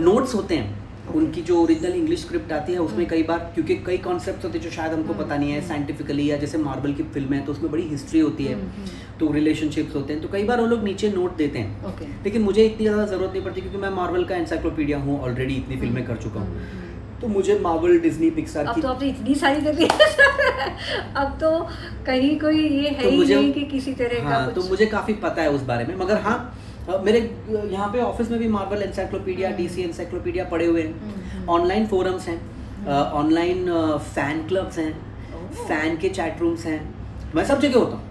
नोट्स होते हैं, उनकी जो ओरिजिनल इंग्लिश स्क्रिप्ट आती है उसमें कई बार, क्योंकि कई कॉन्सेप्ट्स होते हैं जो शायद हमको पता नहीं है साइंटिफिकली, या जैसे मार्वल की फिल्म है तो उसमें बड़ी हिस्ट्री होती है, तो रिलेशनशिप्स होते हैं, तो कई बार वो लोग नीचे नोट देते हैं। लेकिन मुझे इतनी ज़्यादा ज़रूरत नहीं पड़ती क्योंकि मैं मार्वल का एनसाइक्लोपीडिया हूँ, ऑलरेडी इतनी फिल्में कर चुका हूँ। तो मुझे मार्वल, डिज्नी, पिक्सार अब तो आपने इतनी सारी कर दी अब तो कहीं कोई ये है ही नहीं कि किसी तरह का कुछ। तो मुझे काफ़ी पता है उस बारे में। मगर हाँ, मेरे यहाँ पे ऑफिस में भी मार्वल एनसाइक्लोपीडिया, डीसी एनसाइक्लोपीडिया पड़े हुए हैं, ऑनलाइन फोरम्स हैं, ऑनलाइन फैन क्लब्स हैं, फैन के चैट रूम्स हैं, मैं सब जगह होता हूँ।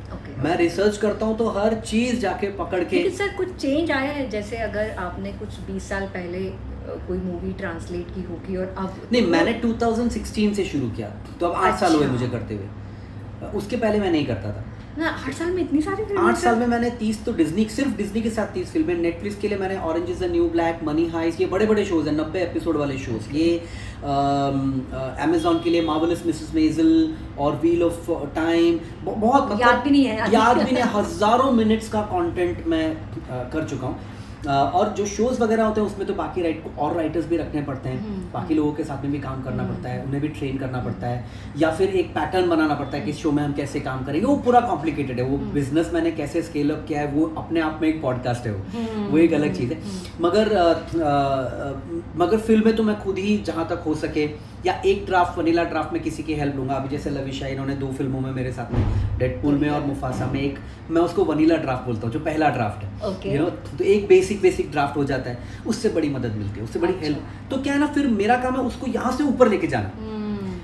मैं रिसर्च करता हूँ तो हर चीज़ जाके पकड़ के। लेकिन सर कुछ चेंज आया है? जैसे अगर आपने कुछ 20 साल पहले कोई मूवी ट्रांसलेट की होगी और अब नहीं, मैंने 2016 से शुरू किया, तो अब 8 साल हुए मुझे करते हुए। उसके पहले मैं नहीं करता था ना। 8 साल में इतनी सारी फिल्में? 8 साल में मैंने 30 तो सिर्फ डिज्नी के साथ 30 फिल्में। नेटफ्लिक्स के लिए मैंने Orange Is the New Black, Money Heist, ये बड़े बड़े शोज़ हैं, 90 एपिसोड वाले शोज़। ये अमेजॉन के लिए मार्वलस मिसेस मेजल और व्हील ऑफ टाइम, बहुत मतलब याद भी नहीं है, हज़ारों मिनट्स का कंटेंट मैं कर चुका हूँ। और जो शोज़ वगैरह होते हैं उसमें तो बाकी और राइटर्स भी रखने पड़ते हैं, बाकी लोगों के साथ में भी काम करना पड़ता है, उन्हें भी ट्रेन करना पड़ता है, या फिर एक पैटर्न बनाना पड़ता है कि इस शो में हम कैसे काम करेंगे। वो पूरा कॉम्प्लिकेटेड है। वो बिजनेस मैंने कैसे स्केल अप किया है वो अपने आप में एक पॉडकास्ट है, वो एक अलग चीज़ है। मगर फिल्में तो मैं खुद ही जहाँ तक हो सके या एक ड्राफ्ट वनीला ड्राफ्ट में किसी की हेल्प लूँगा। अभी जैसे लविशा, इन्होंने 2 फिल्मों में मेरे साथ में, डेडपूल में और मुफासा में, एक मैं उसको वनीला ड्राफ्ट बोलता हूँ, जो पहला ड्राफ्ट है, Okay. यू नो, तो एक बेसिक ड्राफ्ट हो जाता है, उससे बड़ी मदद मिलती है, उससे बड़ी अच्छा। हेल्प। तो क्या है ना, फिर मेरा काम है उसको यहाँ से ऊपर लेके जाना।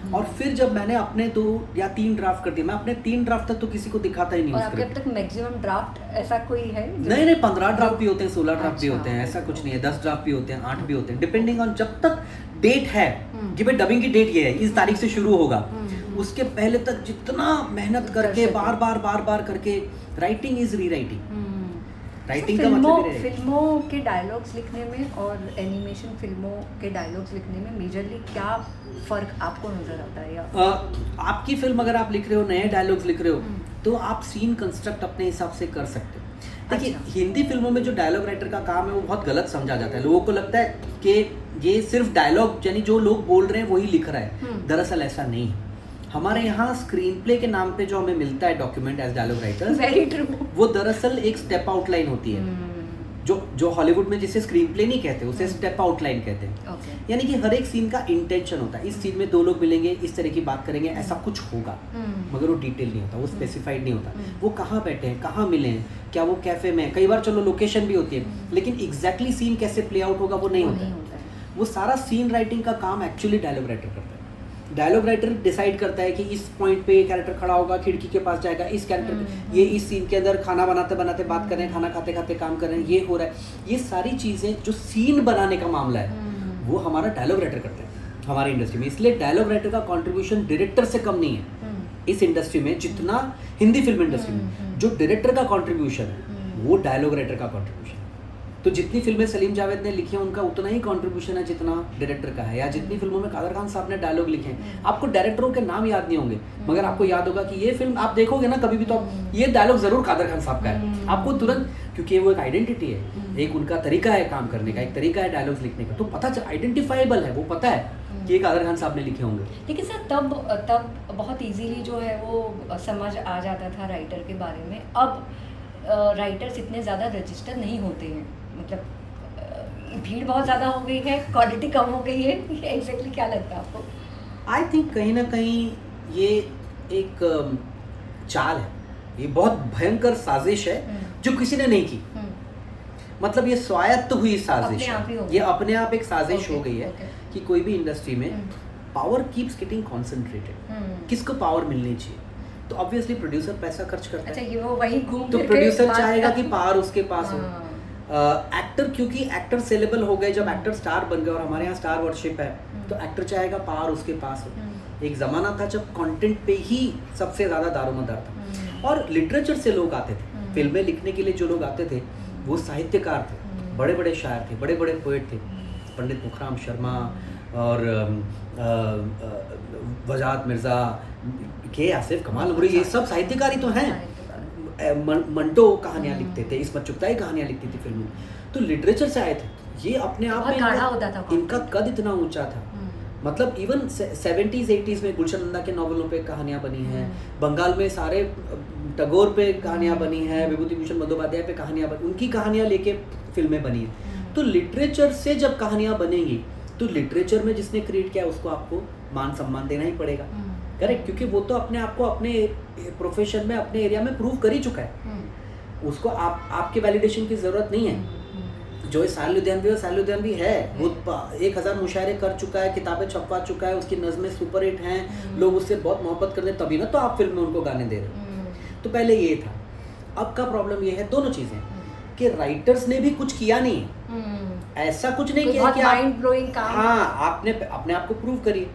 और फिर जब मैंने अपने 2 या 3 ड्राफ्ट कर दिए, मैं अपने 3 ड्राफ्ट तक तो किसी को दिखाता ही नहीं और हूँ आपके अब स्क्रिप्ट। तक मैक्सिमम ड्राफ्ट ऐसा कोई है नहीं 15 ड्राफ्ट भी होते हैं, 16 ड्राफ्ट भी अच्छा। होते हैं, ऐसा कुछ नहीं है। 10 ड्राफ्ट भी होते हैं, 8 भी होते हैं, डिपेंडिंग ऑन, जब तक डेट है कि भाई डबिंग की डेट ये है, इस तारीख से शुरू होगा, उसके पहले तक जितना मेहनत करके बार बार करके, राइटिंग इज री राइटिंग। राइटिंग का मतलब ये है। फिल्मों के डायलॉग्स लिखने में और एनिमेशन फिल्मों के डायलॉग्स लिखने में मेजरली क्या फर्क आपको नजर आता है? या आपकी फिल्म अगर आप लिख रहे हो, नए डायलॉग्स लिख रहे हो, तो आप सीन कंस्ट्रक्ट अपने हिसाब से कर सकते हो। देखिए, अच्छा। हिंदी फिल्मों में जो डायलॉग राइटर का काम है वो बहुत गलत समझा जाता है। लोगों को लगता है कि ये सिर्फ डायलॉग, यानी जो लोग बोल रहे हैं वही लिख रहा है। दरअसल ऐसा नहीं है। हमारे यहाँ स्क्रीन प्ले के नाम पे जो हमें मिलता है document as dialogue writer, very true, वो दरअसल एक स्टेप आउटलाइन होती है। जो हॉलीवुड में जिसे स्क्रीन प्ले नहीं कहते, उसे स्टेप आउटलाइन कहते हैं। ओके। यानी कि हर एक सीन का इंटेंशन होता है, इस सीन में 2 लोग मिलेंगे, इस तरह की बात करेंगे, ऐसा कुछ होगा, मगर वो डिटेल नहीं होता, वो स्पेसिफाइड नहीं होता। वो कहाँ बैठे हैं, कहाँ मिले हैं, क्या वो कैफे में, कई बार चलो लोकेशन भी होती है, लेकिन एग्जैक्टली सीन कैसे प्ले आउट होगा वो नहीं होता है। वो सारा सीन राइटिंग का काम एक्चुअली डायलॉग राइटर करता है। डायलॉग राइटर डिसाइड करता है कि इस पॉइंट पे ये कैरेक्टर खड़ा होगा, खिड़की के पास जाएगा, इस कैरेक्टर ये इस सीन के अंदर खाना बनाते बनाते बात कर रहे हैं, खाना खाते खाते काम कर रहे हैं, ये हो रहा है। ये सारी चीज़ें जो सीन बनाने का मामला है वो हमारा डायलॉग राइटर करता है हमारी इंडस्ट्री में। इसलिए डायलॉग राइटर का कॉन्ट्रीब्यूशन डायरेक्टर से कम नहीं है इस इंडस्ट्री में, जितना हिंदी फिल्म इंडस्ट्री में जो डायरेक्टर का कॉन्ट्रीब्यूशन है वो डायलॉग राइटर का कॉन्ट्रीब्यूशन। तो जितनी फिल्में सलीम जावेद ने लिखी हैं उनका उतना ही कंट्रीब्यूशन है जितना डायरेक्टर का है। या जितनी फिल्मों में कादर खान साहब ने डायलॉग लिखे हैं, आपको डायरेक्टरों के नाम याद नहीं होंगे, मगर आपको याद होगा कि ये फिल्म आप देखोगे ना कभी भी, तो ये डायलॉग जरूर कादर खान साहब का है, आपको तुरंत, क्योंकि वो एक आइडेंटिटी है, एक उनका तरीका है काम करने का, एक तरीका है डायलॉग्स लिखने का, तो पता चल आइडेंटिफाइबल है, वो पता है कि ये कादर खान साहब ने लिखे होंगे। लेकिन सर तब बहुत इजीली जो है वो समझ आ जाता था राइटर के बारे में। अब राइटर्स इतने ज़्यादा रजिस्टर नहीं होते हैं, मतलब भीड़ बहुत ज़्यादा हो गई है, क्वालिटी कम हो गई है, एग्जैक्टली क्या लगता है आपको? आई थिंक कहीं ना कहीं ये एक चाल है, ये बहुत भयंकर साजिश है जो किसी ने नहीं की। मतलब ये स्वायत्त हुई साजिश है, ये अपने आप एक साजिश हो गई है कि कोई भी इंडस्ट्री में पावर कीप्स गेटिंग कॉन्सेंट्रेटेड। किसको पावर मिलनी चाहिए? तो ऑब्वियसली प्रोड्यूसर पैसा खर्च करता है। अच्छा, ये वो वही घूम तो फिर के प्रोड्यूसर बात चाहेगा कि कर- पावर उसके पास हो। एक्टर, क्योंकि एक्टर सेलेबल हो गए, जब एक्टर स्टार बन गए और हमारे यहाँ स्टार वर्शिप है, तो एक्टर चाहेगा पावर उसके पास हो। एक ज़माना था जब कंटेंट पे ही सबसे ज़्यादा दारोमदार था, और लिटरेचर से लोग आते थे। फिल्में लिखने के लिए जो लोग आते थे वो साहित्यकार थे, बड़े बड़े शायर थे, बड़े बड़े पोएट थे, पंडित मुखराम शर्मा और वजाहत मिर्ज़ा, के आसिफ, कमाल अमरी, ये सब साहित्यकार ही तो हैं। मंटो कहानियाँ लिखते थे, इसमत चुगताई कहानियाँ लिखती थी फिल्मों में, तो लिटरेचर से आए थे। ये अपने आप में गाढ़ा होता था इनका कद इतना ऊंचा था। मतलब इवन 70s 80s में गुलशन नंदा के नॉवलों पे कहानियाँ बनी हैं, बंगाल में सारे टैगोर पे कहानियाँ बनी हैं, विभूति भूषण बंदोपाध्याय पे कहानियाँ बनी, उनकी कहानियाँ लेके फिल्में बनी हैं। तो लिटरेचर से जब कहानियाँ बनेंगी तो लिटरेचर में जिसने क्रिएट किया उसको आपको मान सम्मान देना ही पड़ेगा, करेक्ट? क्योंकि वो तो अपने आप को अपने प्रोफेशन में, अपने एरिया में प्रूव कर ही चुका है, उसको आपके वैलिडेशन की ज़रूरत नहीं है। जो साहिल लुधियानवी, और साहिल लुधियानवी है, वो 1000 मुशायरे कर चुका है, किताबें छपवा चुका है, उसकी नज़में सुपर हिट हैं, लोग उससे बहुत मोहब्बत करते हैं, तभी ना तो आप फिल्म में उनको गाने दे रहे हो। तो पहले ये था। अब का प्रॉब्लम ये है, दोनों चीज़ें, कि राइटर्स ने भी कुछ किया नहीं है, ऐसा कुछ नहीं किया कि माइंड ब्लोइंग काम, हाँ, आपने अपने आप को प्रूव करिए,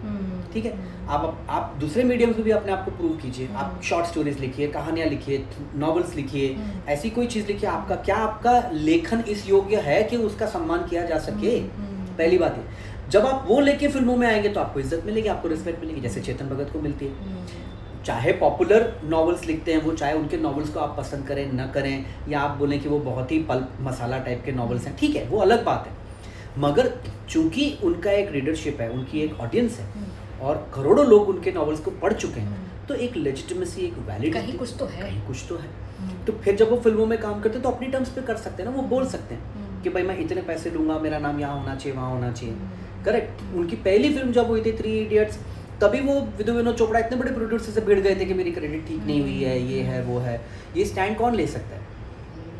ठीक है? आप दूसरे मीडियम्स में भी अपने आप को प्रूव कीजिए। आप शॉर्ट स्टोरीज लिखिए, कहानियाँ लिखिए, नॉवेल्स लिखिए, ऐसी कोई चीज़ लिखिए। आपका लेखन इस योग्य है कि उसका सम्मान किया जा सके। पहली बात है, जब आप वो लेके फिल्मों में आएंगे तो आपको इज्जत मिलेगी, आपको रिस्पेक्ट मिलेगी, जैसे चेतन भगत को मिलती है। चाहे पॉपुलर नॉवेल्स लिखते हैं वो, चाहे उनके नॉवेल्स को आप पसंद करें न करें, या आप बोलें कि वो बहुत ही पल्प मसाला टाइप के नॉवेल्स हैं, ठीक है, वो अलग बात है। मगर चूंकि उनका एक रीडरशिप है, उनकी एक ऑडियंस है, और करोड़ों लोग उनके नॉवेल्स को पढ़ चुके हैं, तो एक लेजिटिमेसी, एक वैलिडिटी, कहीं कुछ तो है, कहीं कुछ तो है। तो फिर जब वो फिल्मों में काम करते हैं तो अपनी टर्म्स पे कर सकते हैं ना, वो बोल सकते हैं कि भाई मैं इतने पैसे लूँगा, मेरा नाम यहाँ होना चाहिए, वहाँ होना चाहिए। करेक्ट। उनकी पहली फिल्म जब हुई थी 3 इडियट्स, तभी वो विनोद चोपड़ा इतने बड़े प्रोड्यूसर से भिड़ गए थे कि मेरी क्रेडिट ठीक नहीं हुई है, ये है वो है। ये स्टैंड कौन ले सकता है?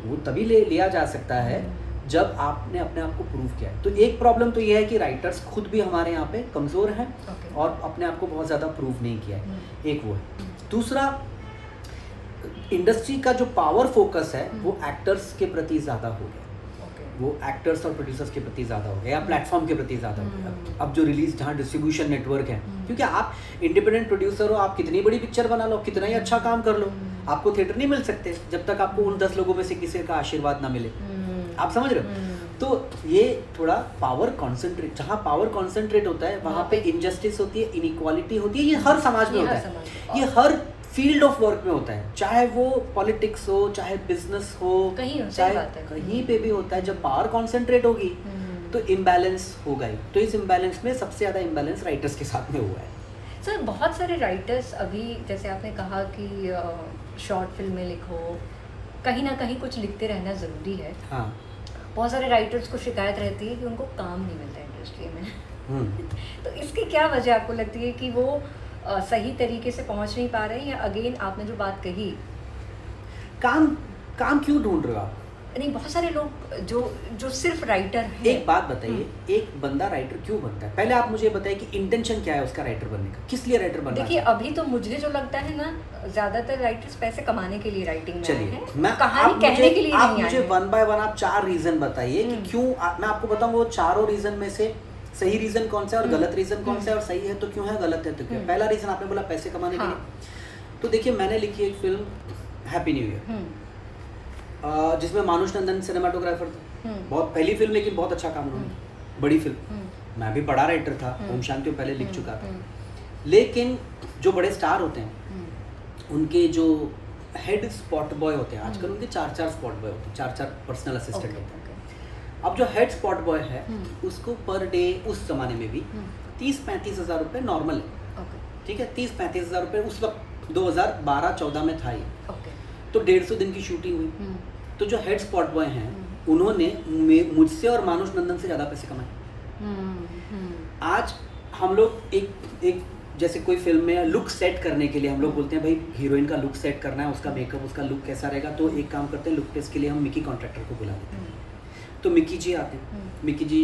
वो तभी लिया जा सकता है जब आपने अपने आप को प्रूव किया है। तो एक प्रॉब्लम तो ये है कि राइटर्स खुद भी हमारे यहाँ पे कमज़ोर हैं और अपने आप को बहुत ज़्यादा प्रूव नहीं किया है। एक वो है। दूसरा, इंडस्ट्री का जो पावर फोकस है वो एक्टर्स के प्रति ज़्यादा हो गया। वो एक्टर्स और प्रोड्यूसर्स के प्रति ज़्यादा हो गया या प्लेटफॉर्म के प्रति ज़्यादा हो गया। अब जो रिलीज, जहाँ डिस्ट्रीब्यूशन नेटवर्क है, क्योंकि आप इंडिपेंडेंट प्रोड्यूसर हो, आप कितनी बड़ी पिक्चर बना लो, कितना ही अच्छा काम कर लो, आपको थिएटर नहीं मिल सकते जब तक आपको उन 10 लोगों में से किसी का आशीर्वाद ना मिले। आप समझ रहे हो? तो ये थोड़ा पावर कॉन्सेंट्रेट, जहाँ पावर कॉन्सेंट्रेट होता है वहाँ पे इनजस्टिस होती है, इनइक्वालिटी होती है। ये हर समाज में होता है, ये हर फील्ड ऑफ वर्क में होता है, चाहे वो पॉलिटिक्स हो, चाहे बिजनेस हो, चाहे कहीं पे भी होता है। जब पावर कॉन्सेंट्रेट होगी तो इम्बैलेंस होगा ही। तो इस इम्बैलेंस में सबसे ज़्यादा इम्बैलेंस राइटर्स के साथ में हुआ है। सर, बहुत सारे राइटर्स अभी, जैसे आपने कहा कि शॉर्ट फिल्में लिखो, कहीं ना कहीं कुछ लिखते रहना ज़रूरी है। हाँ। बहुत सारे राइटर्स को शिकायत रहती है कि उनको काम नहीं मिलता इंडस्ट्री में। तो इसकी क्या वजह आपको लगती है कि वो सही तरीके से पहुंच नहीं पा रहे हैं, या अगेन आपने जो बात कही, काम क्यों ढूंढ रहे हो आप? नहीं, बहुत सारे लोग जो सिर्फ राइटर हैं। एक बात बताइए, एक बंदा राइटर क्यों बनता है? पहले आप मुझे बताइए कि इंटेंशन क्या है उसका राइटर बनने का, किस लिए राइटर बनना? देखिए, अभी तो मुझे जो लगता है ना, ज्यादातर राइटर्स पैसे कमाने के लिए राइटिंग में आए हैं, मैं कहानी कहने के लिए नहीं आए हैं। मुझे 1 बाय 1 आप 4 रीजन बताइए कि क्यों। मैं आपको बताऊंगा वो चारों रीजन में से सही रीजन कौन सा है और गलत रीजन कौन सा है, और सही है तो क्यों है, गलत है तो क्यों है। पहला रीजन आपने बोला पैसे कमाने के लिए। तो देखिए, मैंने लिखी एक फिल्म हैप्पी न्यू ईयर, जिसमें मानुष नंदन सिनेमाटोग्राफर थे। बहुत पहली फिल्म, लेकिन बहुत अच्छा काम उन्होंने, बड़ी फिल्म। मैं भी बड़ा राइटर था, ओम शांति पहले लिख चुका था। लेकिन जो बड़े स्टार होते हैं, उनके जो हेड स्पॉट बॉय होते हैं, आजकल उनके 4-4 स्पॉट बॉय होते हैं, 4-4 पर्सनल असिस्टेंट होते हैं। अब जो हेड स्पॉट बॉय है उसको पर डे उस जमाने में भी 30-35 हज़ार रुपये नॉर्मल है। ठीक है, 30-35 हज़ार रुपये उस वक्त 2012-14 में था ये। तो 150 दिन की शूटिंग हुई। तो जो हेड स्पॉट बॉय हैं उन्होंने मुझसे और मानुष नंदन से ज़्यादा पैसे कमाए। आज हम लोग एक जैसे कोई फिल्म में लुक सेट करने के लिए हम लोग बोलते हैं भाई हीरोइन का लुक सेट करना है, उसका मेकअप, उसका लुक कैसा रहेगा, तो एक काम करते हैं, लुक टेस्ट के लिए हम मिकी कॉन्ट्रैक्टर को बुला देते हैं। तो मिकी जी आते हैं। मिकी जी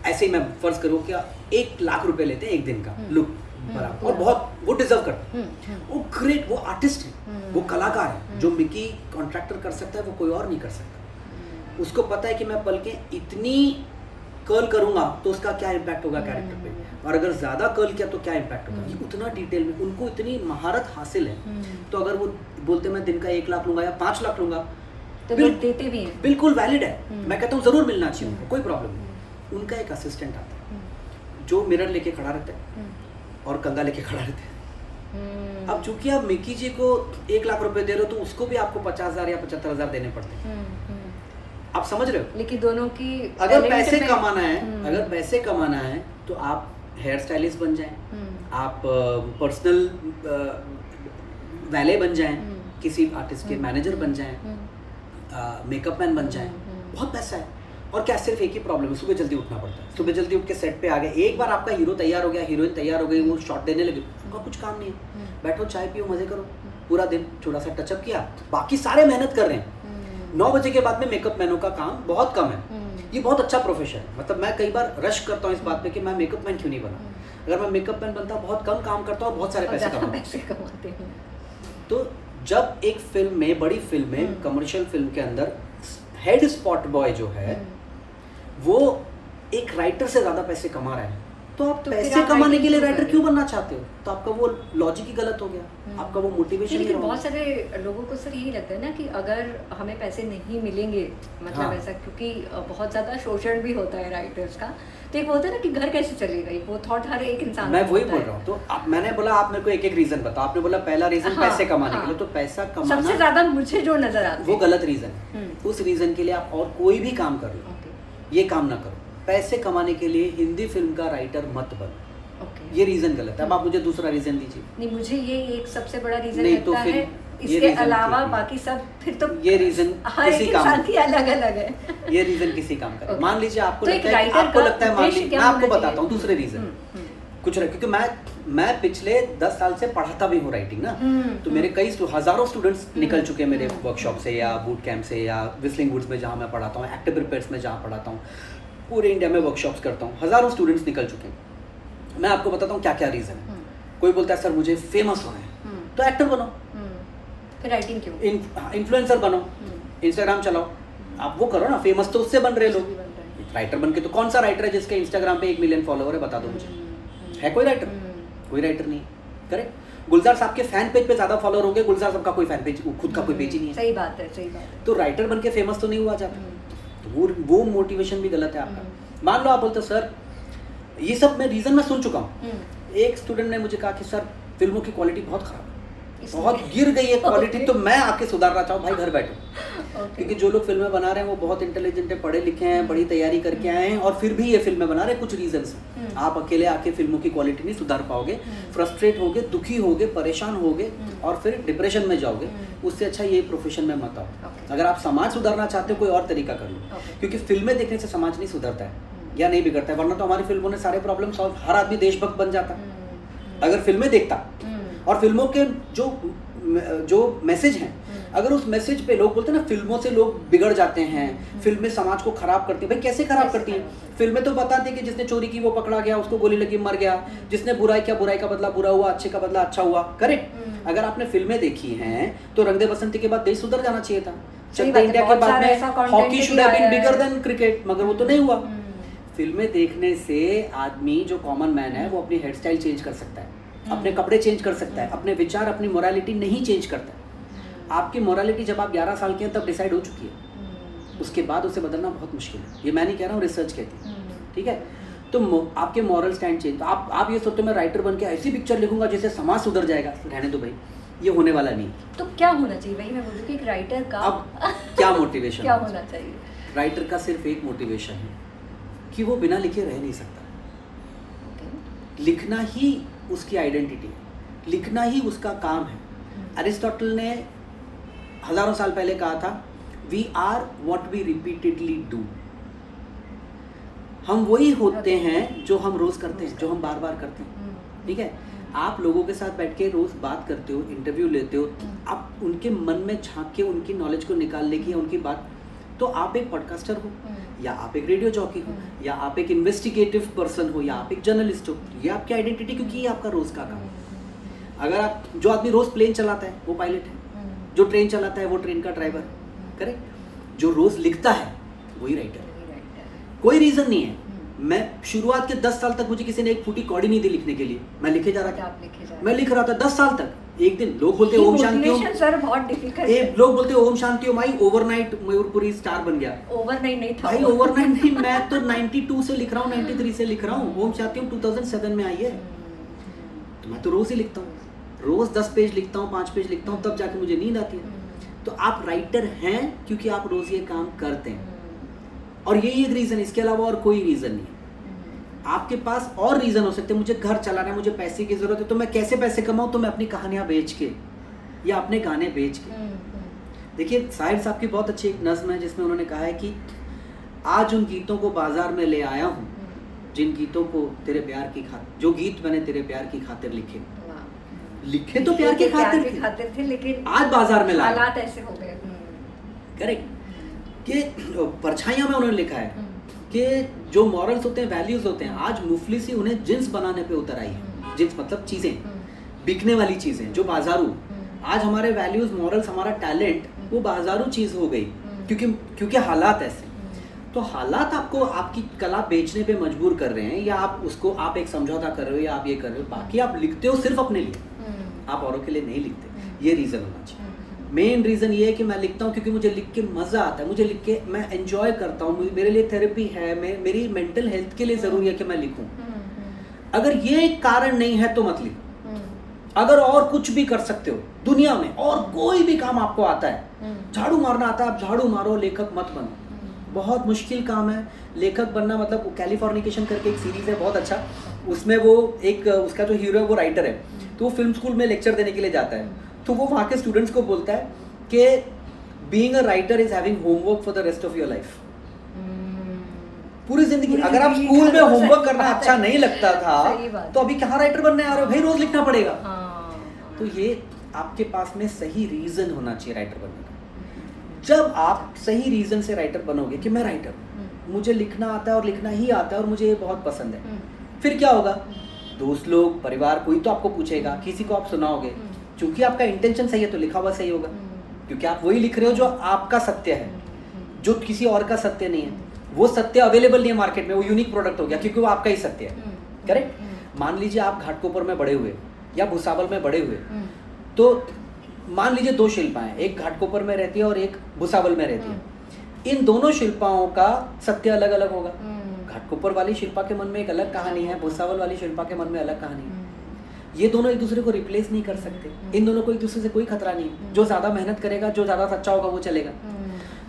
ऐसे ही मैं फर्ज करूँ क्या 1 लाख रुपए लेते हैं एक दिन का लुक बराबर, और बहुत वो डिजर्व करते हैं। वो ग्रेट, वो आर्टिस्ट है, वो कलाकार है। जो मिकी कॉन्ट्रैक्टर कर सकता है वो कोई और नहीं कर सकता। उसको पता है कि मैं पल के इतनी कर्ल करूंगा तो उसका क्या इम्पैक्ट होगा कैरेक्टर पे, और अगर ज़्यादा कर्ल किया तो क्या इम्पैक्ट होगा। ये उतना डिटेल में उनको इतनी महारत हासिल है। तो अगर वो बोलते मैं दिन का 1 लाख लूंगा या 5 लाख लूंगा तो लोग देते भी हैं, बिल्कुल वैलिड है। मैं कहता हूँ ज़रूर मिलना चाहिए उनको, कोई प्रॉब्लम नहीं। उनका एक असिस्टेंट आता है जो मिरर लेके खड़ा रहता है और कंगा लेके खड़ा रहता है। अब चूंकि आप मिकी जी को 1 लाख रुपए दे रहे हो तो उसको भी आपको 50,000 या 75,000 देने पड़ते हैं। आप समझ रहे हो? लेकिन दोनों की अगर पैसे कमाना है, अगर पैसे कमाना है तो आप हेयर स्टाइलिस्ट बन जाएं, आप पर्सनल वैले बन जाएं, किसी आर्टिस्ट के मैनेजर बन जाएं, मेकअप मैन बन जाएं। बहुत पैसा है। और क्या सिर्फ एक ही प्रॉब्लम है, सुबह जल्दी उठना पड़ता है। सुबह जल्दी उठ के सेट पे आ गए, एक बार आपका हीरो तैयार हो गया, हीरोइन तैयार हो गई, वो शॉट देने लगे, उनका कुछ काम नहीं है। बैठो, चाय पियो, मजे करो, पूरा दिन थोड़ा सा टचअप किया, बाकी सारे मेहनत कर रहे हैं। 9 बजे के बाद में मेकअप मैनों का काम बहुत कम है। ये बहुत अच्छा प्रोफेशन है। मतलब मैं कई बार रश करता हूँ इस बात पे कि मैं मेकअप मैन क्यों नहीं बना। अगर मैं मेकअप मैन बनता, बहुत कम काम करता और बहुत सारे पैसे कमाते हैं। तो जब एक फिल्म में, बड़ी फिल्म में, कमर्शियल फिल्म के अंदर हेड स्पॉट बॉय जो है वो एक राइटर से ज़्यादा पैसे कमा रहा है, तो आप पैसे कमाने के लिए राइटर क्यों बनना चाहते हो? तो आपका वो लॉजिक ही गलत हो गया, आपका वो मोटिवेशन। लेकिन बहुत सारे लोगों को सर यही लगता है ना कि अगर हमें पैसे नहीं मिलेंगे, मतलब ऐसा, क्योंकि बहुत ज़्यादा शोषण भी होता है राइटर्स का, तो एक होता है ना कि घर कैसे चलेगा, वो थॉट हर एक इंसान। मैं वही बोल रहा हूँ। तो मैंने बोला आप मेरे को एक रीजन बताओ। आपने बोला पहला रीजन पैसे कमाने के लिए, तो पैसा कमाना सबसे ज़्यादा मुझे जो नजर आता है वो गलत रीजन है। उस रीजन के लिए आप और कोई भी काम कर लो, ये काम ना करो। पैसे कमाने के लिए हिंदी फिल्म का राइटर मत बनो, ये रीजन गलत है। अब आप मुझे दूसरा रीजन दीजिए। नहीं, मुझे ये एक सबसे बड़ा रीजन नहीं लगता तो फिर है। इसके reason अलावा थी। बाकी सब फिर तो ये रीजन हर एक किसी काम इंसान की अलग अलग है। ये रीजन किसी काम का Okay. मान लीजिए आपको तो एक लगता है writer आपको का लगता है मान उद्देश्य लीजिए क्या मैं आपको होना बताता हूँ चाहिए? दूसरे रीजन कुछ रहे क्योंकि मैं पिछले 10 साल से पढ़ाता भी हूँ राइटिंग ना, तो मेरे कई हजारों स्टूडेंट्स निकल चुके हैं मेरे वर्कशॉप से या बूट कैंप से या विस्लिंग वुड्स में जहाँ मैं पढ़ाता हूँ, एक्टिव रिपेयर्स में जहाँ पढ़ाता हूँ, पूरे इंडिया में वर्कशॉप्स करता हूँ, हजारों स्टूडेंट्स निकल चुके हैं। मैं आपको बताता हूँ क्या क्या रीज़न है। कोई बोलता है सर मुझे फेमस होना है, तो एक्टर बनो, फिर राइटिंग क्यों? इन्फ्लुएंसर बनो, इंस्टाग्राम चलाओ, आप वो करो ना, फेमस तो उससे बन रहे लोग। राइटर बन के तो कौन सा राइटर है जिसके इंस्टाग्राम पे 1 मिलियन फॉलोवर है, बता दो मुझे, है कोई राइटर? कोई राइटर नहीं, करेक्ट। गुलजार साहब के फैन पेज पे ज्यादा फॉलोअर होंगे, गुलजार साहब का कोई फैन पेज, खुद का कोई पेज ही नहीं है। सही बात है, सही बात है। तो राइटर बन के फेमस तो नहीं हुआ जाता, तो वो मोटिवेशन भी गलत है आपका। मान लो आप बोलते सर ये सब मैं रीजन में सुन चुका हूँ। एक स्टूडेंट ने मुझे कहा कि सर फिल्मों की क्वालिटी बहुत खराब है, बहुत गिर गई है क्वालिटी, तो मैं आके सुधारना चाहूँ। भाई घर बैठो, क्योंकि जो लोग फिल्में बना रहे हैं वो बहुत इंटेलिजेंट है, पढ़े लिखे हैं, बड़ी तैयारी करके आए हैं, और फिर भी ये फिल्में बना रहे हैं कुछ रीजन से। आप अकेले आके फिल्मों की क्वालिटी नहीं सुधार पाओगे, फ्रस्ट्रेट होगे, दुखी होगे, परेशान होगे, और फिर डिप्रेशन में जाओगे। उससे अच्छा ये प्रोफेशन में मत आओ। अगर आप समाज सुधारना चाहते हो कोई और तरीका कर लो, क्योंकि फिल्में देखने से समाज नहीं सुधरता है या नहीं बिगड़ता है, वरना तो हमारी फिल्मों ने सारे प्रॉब्लम सॉल्व, हर आदमी देशभक्त बन जाता अगर फिल्में देखता। और फिल्मों के जो मैसेज हैं, अगर उस मैसेज पे लोग बोलते हैं ना फिल्मों से लोग बिगड़ जाते हैं, फिल्में समाज को खराब करती हैं, भाई कैसे खराब करती हैं? फिल्में तो बताती हैं कि जिसने चोरी की वो पकड़ा गया, उसको गोली लगी मर गया, जिसने बुराई किया बुराई का बदला बुरा हुआ, अच्छे का बदला अच्छा हुआ, करेक्ट। अगर आपने फिल्में देखी हैं तो रंग दे बसंती के बाद देश सुधर जाना चाहिए था, चकते इंडिया के बाद में hockey should have been bigger than cricket, मगर वो तो नहीं हुआ। फिल्में देखने से आदमी जो कॉमन मैन है वो अपनी हेयर स्टाइल चेंज कर सकता है, अपने कपड़े चेंज कर सकता है, अपने विचार, अपनी मोरालिटी नहीं चेंज करता है। आपकी मोरालिटी जब आप 11 साल के हैं तब डिसाइड हो चुकी है, उसके बाद उसे बदलना बहुत मुश्किल है। ये मैं नहीं कह रहा हूँ, रिसर्च कहती है, ठीक है। तो आपके मॉरल स्टैंड चेंज, तो आप ये सोचते हो मैं राइटर बन के ऐसी पिक्चर लिखूंगा जिससे समाज सुधर जाएगा, रहने दो भाई, ये होने वाला नहीं। तो क्या होना चाहिए भाई? मैं बोलूँ कि एक राइटर का अब क्या मोटिवेशन क्या होना चाहिए? राइटर का सिर्फ एक मोटिवेशन है कि वो बिना लिखे रह नहीं सकता। लिखना ही उसकी आइडेंटिटी है, लिखना ही उसका काम है। अरिस्टोटल ने हजारों साल पहले कहा था, we are what we repeatedly do. हम वही होते हैं जो हम रोज करते हैं, जो हम बार बार करते हैं, ठीक है। आप लोगों के साथ बैठ के रोज बात करते हो, इंटरव्यू लेते हो, आप उनके मन में झांक के उनकी नॉलेज को निकालने की, उनकी बात, तो आप एक पॉडकास्टर हो, या आप एक रेडियो जॉकी हो, या आप एक इन्वेस्टिगेटिव पर्सन हो, या आप एक जर्नलिस्ट हो, ये आपकी आइडेंटिटी, क्योंकि ये आपका रोज का काम है। अगर आप, जो आदमी रोज प्लेन चलाता है वो पायलट है, जो ट्रेन चलाता है वो ट्रेन का ड्राइवर, करेक्ट। जो रोज लिखता है वही राइटर है। कोई रीजन नहीं है। मैं शुरुआत के 10 साल तक मुझे किसी ने एक फूटी कौड़ी नहीं दी लिखने के लिए, मैं लिखे जा रहा था, मैं लिख रहा था 10 साल तक। एक दिन लोग बोलते ओम शांति ओम, सर बहुत डिफिकल्ट है। लोग बोलते ओम शांति ओम आई, ओवरनाइट मयूरपुरी स्टार बन गया। ओवरनाइट नहीं था भाई, ओवरनाइट नहीं, मैं तो 92 से लिख रहा हूँ, 93 से लिख रहा हूँ। ओम शांति ओम 2007 में आई है, तो मैं तो रोज ही लिखता हूँ, रोज 10 पेज लिखता हूँ, 5 पेज लिखता हूँ, तब जाके मुझे नींद आती है। तो आप राइटर हैं क्योंकि आप रोज ये काम करते हैं, और यही एक रीजन, इसके अलावा और कोई रीजन नहीं है। आपके पास और रीजन हो सकते हैं, मुझे घर चलाना है, मुझे पैसे की जरूरत है, तो मैं कैसे पैसे कमाऊं? तो मैं अपनी कहानियां बेच के या अपने गाने बेच के। देखिए साहिर साहब की बहुत अच्छी एक नज्म है जिसमें उन्होंने कहा है कि आज उन गीतों को बाजार में ले आया हूँ जिन गीतों को तेरे प्यार की खातिर, जो गीत मैंने तेरे प्यार की खातिर लिखे, लिखे तो प्यार की खातिर थे, लेकिन आज बाजार में लाए, हालात ऐसे हो गए। करेक्ट। कि परछाइयां में उन्होंने लिखा है कि जो मॉरल्स होते हैं, वैल्यूज होते हैं, आज मुफलिसी उन्हें जिन्स बनाने पे उतर आई है। जिन्स मतलब चीजें, बिकने वाली चीजें, जो बाजारू। आज हमारे वैल्यूज, मॉरल्स, हमारा टैलेंट वो बाजारू चीज हो गई, क्योंकि हालात ऐसे। तो हालात आपको आपकी कला बेचने पे मजबूर कर रहे हैं, या आप उसको, आप एक समझौता कर रहे हो, या आप ये कर रहे हो। बाकी आप लिखते हो सिर्फ अपने लिए, आप औरों के लिए नहीं लिखते। ये रीजन होना चाहिए। मेन रीज़न ये है कि मैं लिखता हूँ क्योंकि मुझे लिख के मज़ा आता है, मुझे लिख के मैं एंजॉय करता हूँ, मेरे लिए थेरेपी है, मेरी मेंटल हेल्थ के लिए ज़रूरी है कि मैं लिखूँ। अगर ये एक कारण नहीं है तो मत लिखो। अगर और कुछ भी कर सकते हो दुनिया में, और कोई भी काम आपको आता है, झाड़ू मारना आता है, आप झाड़ू मारो, लेखक मत बनो। बहुत मुश्किल काम है लेखक बनना। मतलब कैलिफोर्निकेशन करके एक सीरीज़ है बहुत अच्छा, उसमें वो एक, उसका जो हीरो है वो राइटर है, तो वो फिल्म स्कूल में लेक्चर देने के लिए जाता है। तो वो वहाँ के स्टूडेंट्स को बोलता है कि being a writer is having homework for the rest of your life. पूरी जिंदगी, अगर आप स्कूल में होमवर्क करना अच्छा नहीं लगता था तो अभी कहाँ राइटर बनने आ रहे हो भाई, रोज लिखना पड़ेगा। तो ये आपके पास में सही रीजन होना चाहिए राइटर बनने का। जब आप सही रीजन से राइटर बनोगे कि मैं राइटर हूँ, मुझे लिखना आता है और लिखना ही आता है और मुझे ये बहुत पसंद है, फिर क्या होगा, दोस्त लोग, परिवार, कोई तो आपको पूछेगा, किसी को आप सुनाओगे, क्योंकि आपका इंटेंशन सही है तो लिखा हुआ सही होगा, क्योंकि आप वही लिख रहे हो जो आपका सत्य है, जो किसी और का सत्य नहीं है। वो सत्य अवेलेबल नहीं है मार्केट में, वो यूनिक प्रोडक्ट हो गया क्योंकि वो आपका ही सत्य है। करेक्ट। मान लीजिए आप घाटकोपर में बड़े हुए या भुसावल में बड़े हुए, तो मान लीजिए दो शिल्पाएं, एक घाटकोपर में रहती है और एक भुसावल में रहती है। इन दोनों शिल्पाओं का सत्य अलग अलग होगा। घाटकोपर वाली शिल्पा के मन में एक अलग कहानी है, भुसावल वाली शिल्पा के मन में अलग कहानी है। ये दोनों एक दूसरे को रिप्लेस नहीं कर सकते, इन दोनों को एक दूसरे से कोई खतरा नहीं है। जो ज्यादा मेहनत करेगा, जो ज्यादा सच्चा होगा वो चलेगा।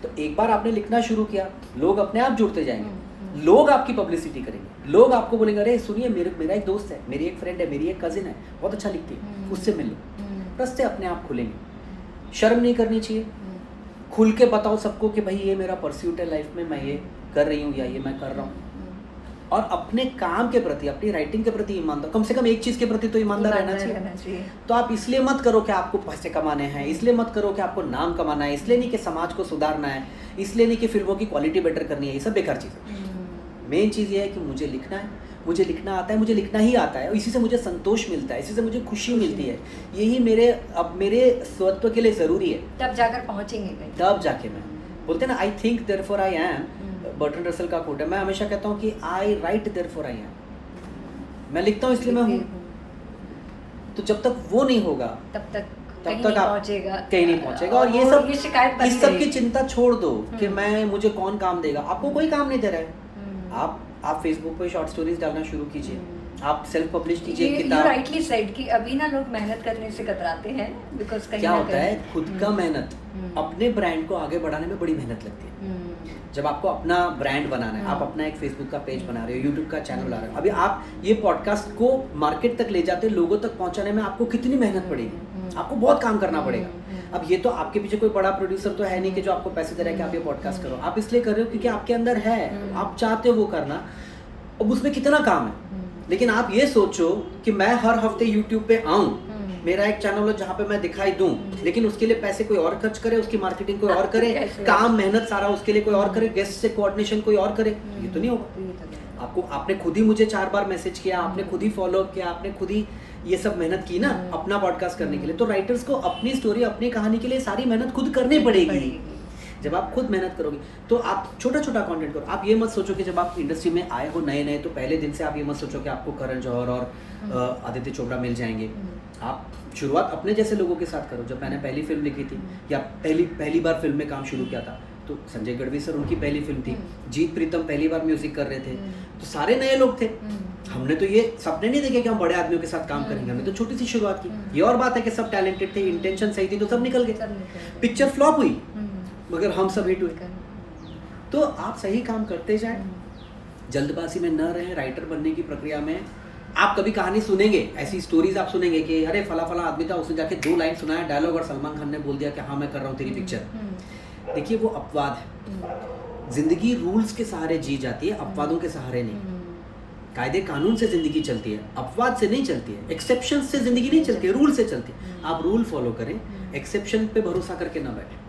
तो एक बार आपने लिखना शुरू किया, लोग अपने आप जुड़ते जाएंगे, लोग आपकी पब्लिसिटी करेंगे, लोग आपको बोलेंगे अरे सुनिए मेरा एक दोस्त है, मेरी एक फ्रेंड है, मेरी एक कजिन है, बहुत अच्छा लिखती है, उससे मिल लो। रास्ते अपने आप खुलेंगे। शर्म नहीं करनी चाहिए, खुल के बताओ सबको कि भाई ये मेरा परस्यूट है लाइफ में, मैं ये कर रही हूँ या ये मैं कर रहा हूँ। और अपने काम के प्रति, अपनी राइटिंग के प्रति ईमानदार, कम से कम एक चीज के प्रति तो ईमानदार रहना चाहिए। तो आप इसलिए मत करो कि आपको पैसे कमाने हैं, इसलिए मत करो कि आपको नाम कमाना है, इसलिए नहीं कि समाज को सुधारना है, इसलिए नहीं कि फिल्मों की क्वालिटी बेटर करनी है, ये सब बेकार चीज़ है। मेन चीज़ ये है कि मुझे लिखना है, मुझे लिखना आता है, मुझे लिखना ही आता है, इसी से मुझे संतोष मिलता है, इसी से मुझे खुशी मिलती है। यही मेरे स्वत्व के लिए ज़रूरी है। तब जाकर पहुँचेंगे कहीं, तब जाके मैं बोलते हैं ना, I think therefore I am. Burton Russell का कोट है। मैं हमेशा कहता हूँ कि आई राइट देयरफॉर आई एम। मैं लिखता हूँ इसलिए मैं हूँ। तो जब तक वो नहीं होगा तब तक आप कहीं नहीं पहुँचेगा। और ये शिकायत इस सब की चिंता छोड़ दो कि मुझे कौन काम देगा। आपको कोई काम नहीं दे रहा है। आप फेसबुक पे शॉर्ट स्टोरीज डालना शुरू कीजिए, आप सेल्फ पब्लिश कीजिए किताब। राइटली सेड कि अभी ना लोग मेहनत करने से कतराते हैं, बिकॉज़ क्या होता है, खुद का मेहनत, अपने ब्रांड को आगे बढ़ाने में बड़ी मेहनत लगती है। जब आपको अपना ब्रांड बनाना है, आप अपना एक फेसबुक का पेज बना रहे हो, यूट्यूब का चैनल बना रहे हो, अभी आप ये पॉडकास्ट को मार्केट तक ले जाते, लोगों तक पहुंचाने में आपको कितनी मेहनत पड़ेगी, आपको बहुत काम करना पड़ेगा। अब ये तो आपके पीछे कोई बड़ा प्रोड्यूसर तो है नहीं कि जो आपको पैसे दे रहा है कि आप ये पॉडकास्ट करो। आप इसलिए कर रहे हो क्योंकि आपके अंदर है, आप चाहते हो वो करना। अब उसमें कितना काम है, लेकिन आप ये सोचो कि मैं हर हफ्ते यूट्यूब पे आऊं, मेरा एक चैनल है जहाँ पे मैं दिखाई दूं, लेकिन उसके लिए पैसे कोई और खर्च करे, उसकी मार्केटिंग कोई और करे, काम मेहनत सारा उसके लिए कोई और करे, गेस्ट से कोऑर्डिनेशन कोई और करे, ये तो नहीं होगा। आपने खुद ही मुझे 4 बार मैसेज किया, आपने खुद ही फॉलो किया, आपने खुद ही ये सब मेहनत की ना अपना पॉडकास्ट करने के लिए। तो राइटर्स को अपनी स्टोरी, अपनी कहानी के लिए सारी मेहनत खुद करनी पड़ेगी। जब आप खुद मेहनत करोगे तो आप छोटा छोटा कंटेंट करो। आप ये मत सोचो कि जब आप इंडस्ट्री में आए हो नए तो पहले दिन से आप ये मत सोचो कि आपको करण जौहर और आदित्य चोपड़ा मिल जाएंगे। आप शुरुआत अपने जैसे लोगों के साथ करो। जब मैंने पहली फिल्म लिखी थी या पहली बार फिल्म में काम शुरू किया था, तो संजय गढ़वी सर उनकी पहली फिल्म थी, जीत प्रीतम पहली बार म्यूजिक कर रहे थे, तो सारे नए लोग थे। हमने तो ये सपने नहीं देखे कि हम बड़े आदमियों के साथ काम करेंगे, हमने तो छोटी सी शुरुआत की। ये और बात है कि सब टैलेंटेड थे, इंटेंशन सही थी, तो सब निकल गए। पिक्चर फ्लॉप हुई मगर हम सब हिट हुए। तो आप सही काम करते जाएं, जल्दबाजी में न रहें। राइटर बनने की प्रक्रिया में आप कभी कहानी सुनेंगे, ऐसी स्टोरीज आप सुनेंगे कि अरे फला आदमी था, उसने जाके 2 लाइन सुनाया डायलॉग और सलमान खान ने बोल दिया कि हाँ मैं कर रहा हूँ तेरी पिक्चर। देखिए वो अपवाद है। जिंदगी रूल्स के सहारे जी जाती है, अपवादों के सहारे नहीं। कायदे कानून से जिंदगी चलती है, अपवाद से नहीं चलती है, एक्सेप्शन से जिंदगी नहीं चलती है, रूल से चलती है। आप रूल फॉलो करें, एक्सेप्शन पे भरोसा करके ना बैठे।